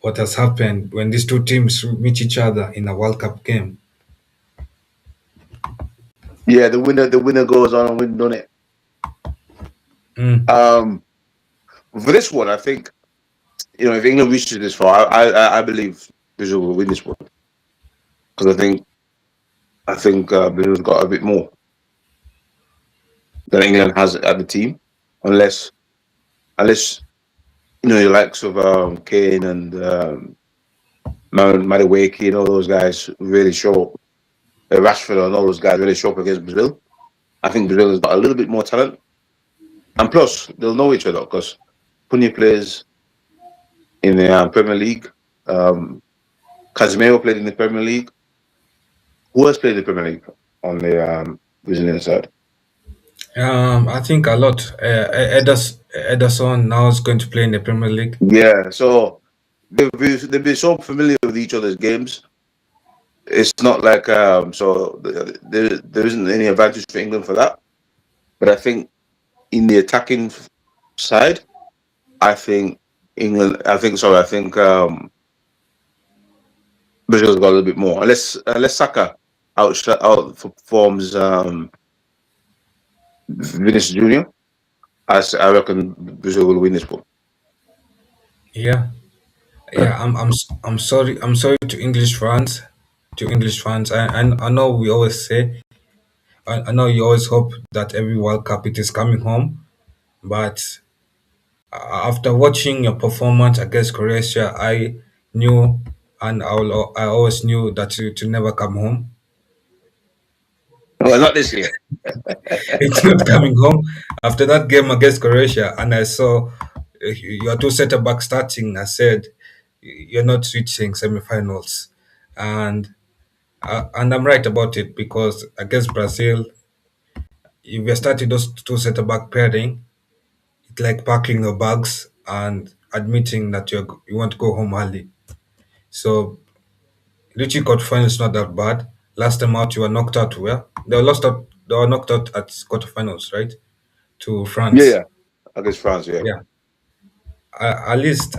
what has happened when these two teams meet each other in a World Cup game. Yeah, the winner goes on and win, don't it? Mm, Um, for this one, I think if England reaches this far, I believe Brazil will win this one because I think Brazil's got a bit more than England has at the team, unless your likes of Kane and Madueke and all those guys really show up. Rashford and all those guys really show up against Brazil. I think Brazil has got a little bit more talent, and plus they'll know each other because plenty of players in the Premier League. Um, Casemiro played in the Premier League. Who else played in the Premier League on the Brazilian side? I think a lot. Ederson now is going to play in the Premier League. Yeah, so they'll be so familiar with each other's games. It's not like there isn't any advantage for England for that. But I think in the attacking side, I think England. I think sorry. I think Brazil's got a little bit more. Unless Saka outperforms Vinicius Junior, I reckon Brazil will win this one. Yeah, yeah. I'm sorry. I'm sorry to English fans. To English fans, I know we always say. I know you always hope that every World Cup it is coming home, but after watching your performance against Croatia, I knew and I always knew that you to never come home. Well, not this year. It's not coming home. After that game against Croatia, and I saw your two center back starting, I said you're not reaching semifinals, and I'm right about it because against Brazil, if you're starting those two center back pairing, it's like packing your bags and admitting that you want to go home early. So reaching quarterfinals is not that bad. Last time out, you were knocked out. Where they were lost out, they were knocked out at quarterfinals, right? To Yeah, France. yeah, against France. Yeah, Yeah. At least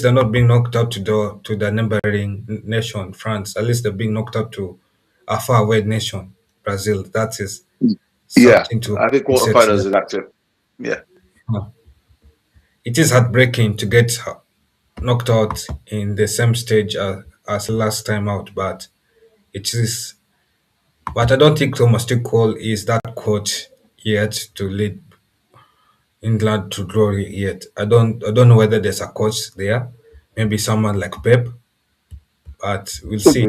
they're not being knocked out to the neighboring nation, France. At least they're being knocked out to a far away nation, Brazil. That is yeah. something to I think appreciate quarterfinals there. is active. Yeah, It is heartbreaking to get knocked out in the same stage as last time out, but it is But I don't think Thomas Tuchel is that coach yet to lead England to glory yet. I don't know whether there's a coach there, maybe someone like Pep, but we'll Could be. see.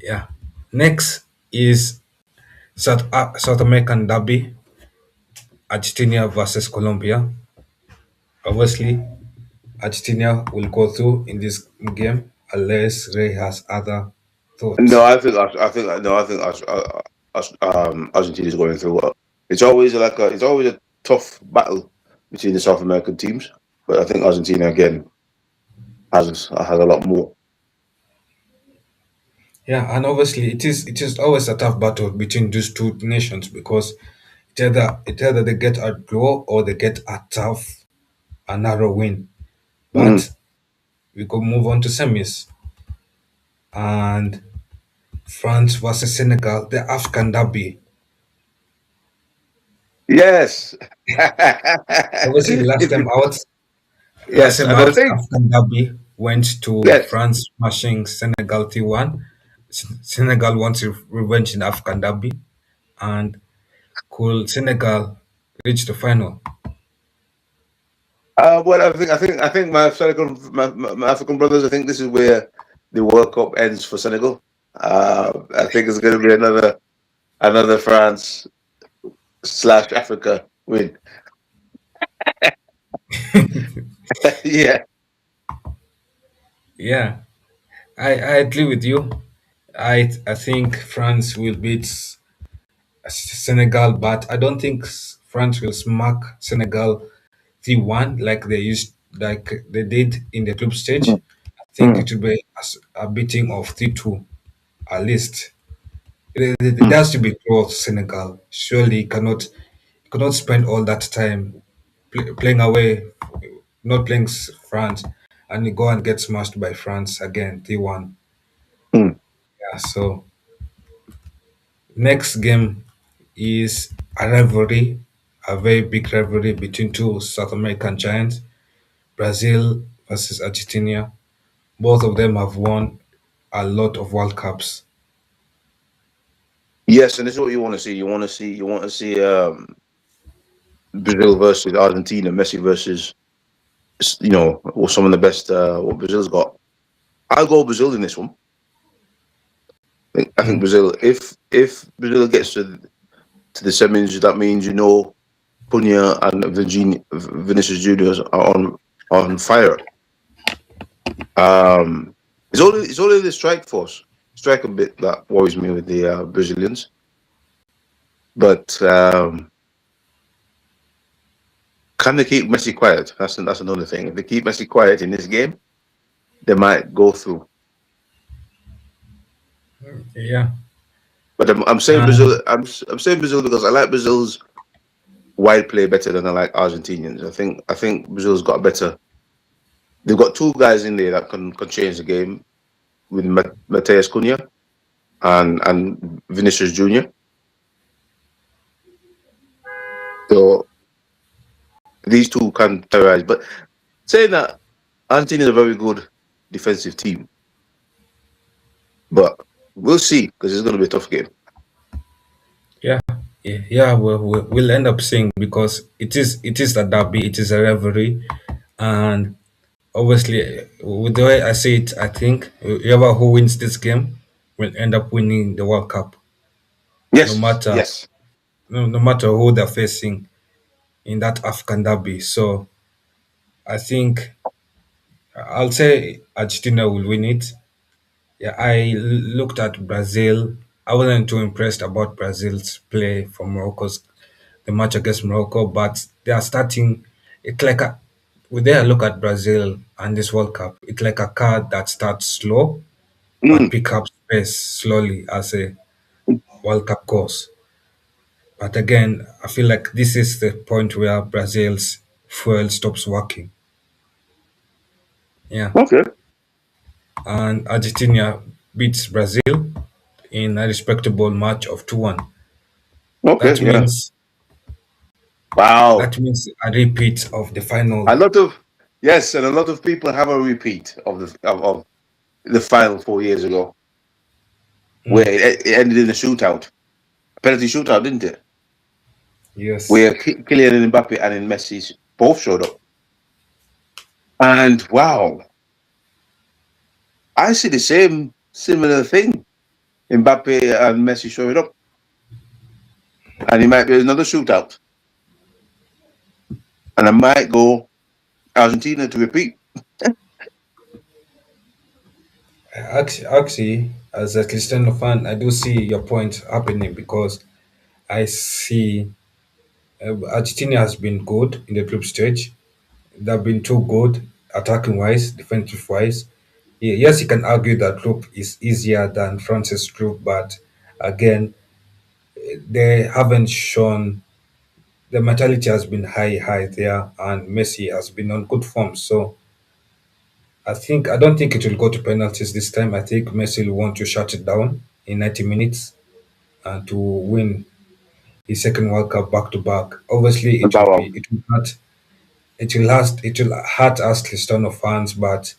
Yeah. Next is South American derby, Argentina versus Colombia. Obviously, Argentina will go through in this game unless Ray has other No, thoughts. I think Argentina is going through. It's always a tough battle between the South American teams, but I think Argentina again has a lot more. Yeah, and obviously it is always a tough battle between these two nations because it's either they get a draw or they get a tough, a narrow win. Mm. But we could move on to semis and France versus Senegal, the African derby. Yes, Obviously, last yes, time and I out, think African derby went to yes. France smashing Senegal 3-1. Senegal wants revenge in the African derby, and could Senegal reach the final? Well, I think my African brothers. I think this is where the World Cup ends for Senegal. I think it's going to be another France slash Africa win. Yeah. Yeah, I agree with you. I think France will beat Senegal, but I don't think France will smack Senegal 3-1 like they did in the group stage. Mm, I think mm, it will be a beating of 3-2 at least. It mm, has to be draw Senegal. Surely you cannot spend all that time playing away, not playing France, and you go and get smashed by France again 3-1. mm. Yeah, so next game is a rivalry, a very big rivalry between two South American giants, Brazil versus Argentina. Both of them have won a lot of World Cups. Yes, and this is what you want to see. You want to see Brazil versus Argentina, Messi versus or some of the best what Brazil's got. I'll go Brazil in this one. I think Mm, Brazil. If Brazil gets to the semis, that means Cunha and Vinicius Juniors are on fire. It's only the strike a bit that worries me with the Brazilians. But can they keep Messi quiet? That's another thing. If they keep Messi quiet in this game, they might go through. yeah. But I'm saying Um, Brazil. I'm saying Brazil because I like Brazil's wide play better than I like Argentinians. I think Brazil's got a better. They've got two guys in there that can change the game with Mateus Cunha and Vinicius Junior. So these two can terrorize. But saying that, Argentina is a very good defensive team. But we'll see because it's going to be a tough game. yeah, yeah. We'll end up seeing because it is a derby, it is a rivalry, and obviously, with the way I see it, I think whoever who wins this game will end up winning the World Cup, no Yes, matter yes. no matter who they're facing in that African derby. So I think I'll say Argentina will win it. Yeah, looked at Brazil. I wasn't too impressed about Brazil's play for Morocco's the match against Morocco, but they are starting. It's like when they look at Brazil and this World Cup, it's like a car that starts slow but Mm, pick up pace slowly as a World Cup goes. But again, I feel like this is the point where Brazil's fuel stops working. Yeah, okay, and Argentina beats Brazil in a respectable match of 2-1. okay, That yeah. means Wow. that means a repeat of the A final. lot of yes, and a lot of people have a repeat of the final 4 years ago. where it ended in a shootout, a penalty shootout, didn't it? Yes. Where Kylian Mbappe and Messi both showed up. And wow, I see the same similar thing. Mbappe and Messi showing up, and it might be another shootout, and I might go Argentina to repeat. Actually, as a Cristiano fan, I do see your point happening because I see Argentina has been good in the group stage. They've been too good attacking wise, defensive wise. Yes, you can argue that group is easier than France's group, but again, they haven't shown the mentality has been high there, and Messi has been on good form. So I don't think it will go to penalties this time. I think Messi will want to shut it down in 90 minutes and to win his second World Cup back to back. Obviously, Wow. it will hurt us Cristiano fans, but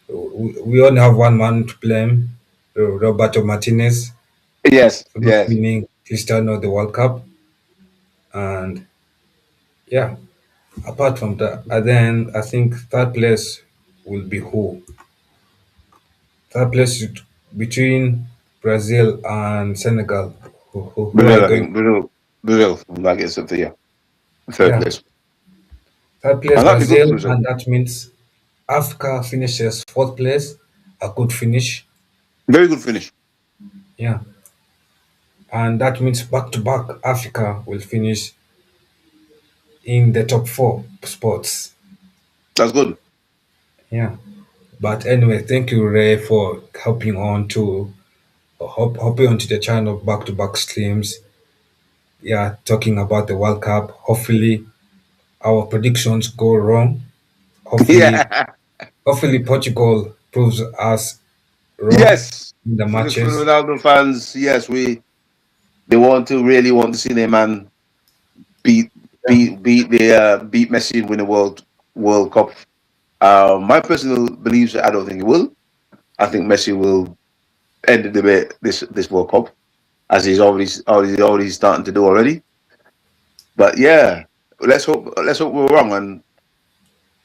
we only have one man to blame, Roberto Martinez, Yes, for not yes. winning Cristiano the World Cup. And yeah, apart from that, and then I think third place will be who? Third place between Brazil and Senegal. Who are Brazil, you I going? think Brazil, I guess, up there, third Yeah, place, third place and that'd be good Brazil, for Brazil. and that means Africa finishes fourth place, a good finish. Very good finish. Yeah, and that means back to back Africa will finish in the top four spots. That's good. Yeah, but anyway, thank you Ray for hopping onto the channel back to back streams. Yeah, talking about the World Cup. Hopefully our predictions go wrong. Hopefully, Yeah. hopefully Portugal proves us wrong Yes. in the For matches. Ronaldo fans, yes, they really want to see their man beat Yeah, beat Messi and win the World Cup. My personal beliefs, I don't think he will. I think Messi will end the debate this World Cup, as he's already starting to do already. But yeah, let's hope we're wrong and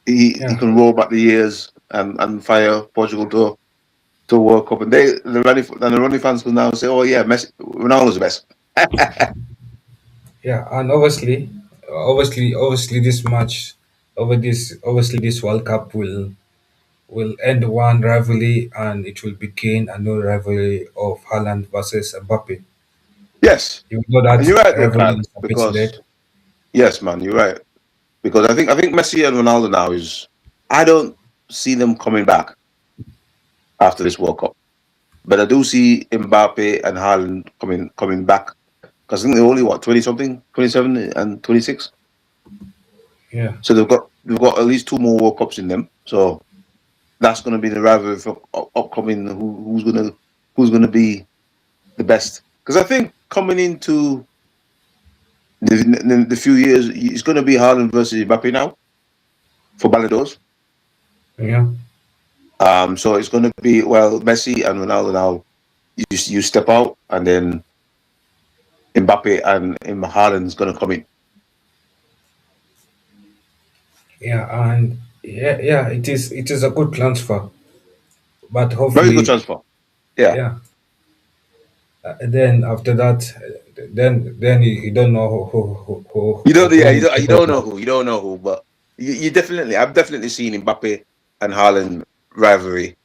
he yeah, can roll back the years and fire Portugal to World Cup. And the Ronnie fans can now say, oh yeah, Messi, Ronaldo's the best. yeah. And obviously, this match obviously this World Cup will end one rivalry and it will begin a new rivalry of Haaland versus Mbappe. Yes, Even though and that you're right there, rivalry Kyle, is a bit because dead. yes, man, you're right. Because I think Messi and Ronaldo now is I don't see them coming back after this World Cup. But I do see Mbappe and Haaland coming back because I think they're only what 20 something, 27 and 26. Yeah, So they've got at least two more World Cups in them. So that's going to be the rivalry for upcoming. Who's gonna be the best? Because I think coming into the few years, it's going to be Haaland versus Mbappe now for Ballon d'Ors. yeah, So it's going to be Messi and Ronaldo now. You step out, and then Mbappe and Haaland's going to come in. yeah, and yeah. It is a good transfer, but Very good hopefully, transfer. Yeah. yeah. Then after that, then you don't know You don't, who yeah, will take over. you don't know who, but I've definitely seen Mbappe and Haaland rivalry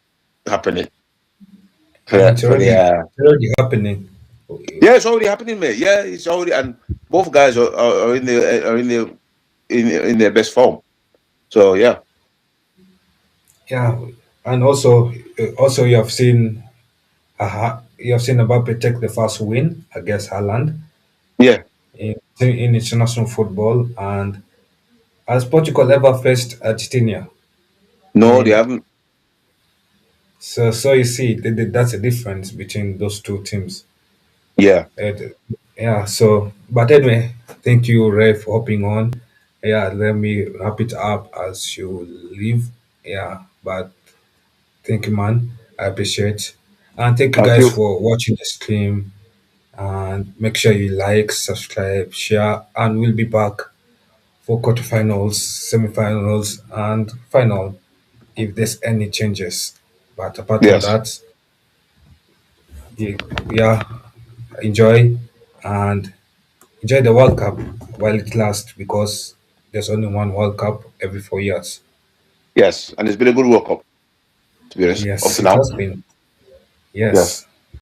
happening And for the, it's already happening. yeah, it's already happening, mate. Yeah, it's already, and both guys are in their best form. So yeah, Yeah, and also you have seen Mbappe take the first win against Haaland yeah. in international football, and has Portugal ever faced Argentina? I No, they mean, haven't. so you see that's a difference between those two teams. Yeah. Yeah. So, but anyway, thank you, Ray, for hopping on. Yeah, let me wrap it up as you leave. Yeah, but thank you, man. I appreciate. And thank you Thank guys you. for watching the stream. And make sure you like, subscribe, share, and we'll be back for quarterfinals, semifinals, and final if there's any changes. But apart from Yes. that, yeah, enjoy and enjoy the World Cup while it lasts because there's only one World Cup every 4 years. Yes. And it's been a good World Cup, to be honest, up Yes, to it now. has been. Yes. Yes.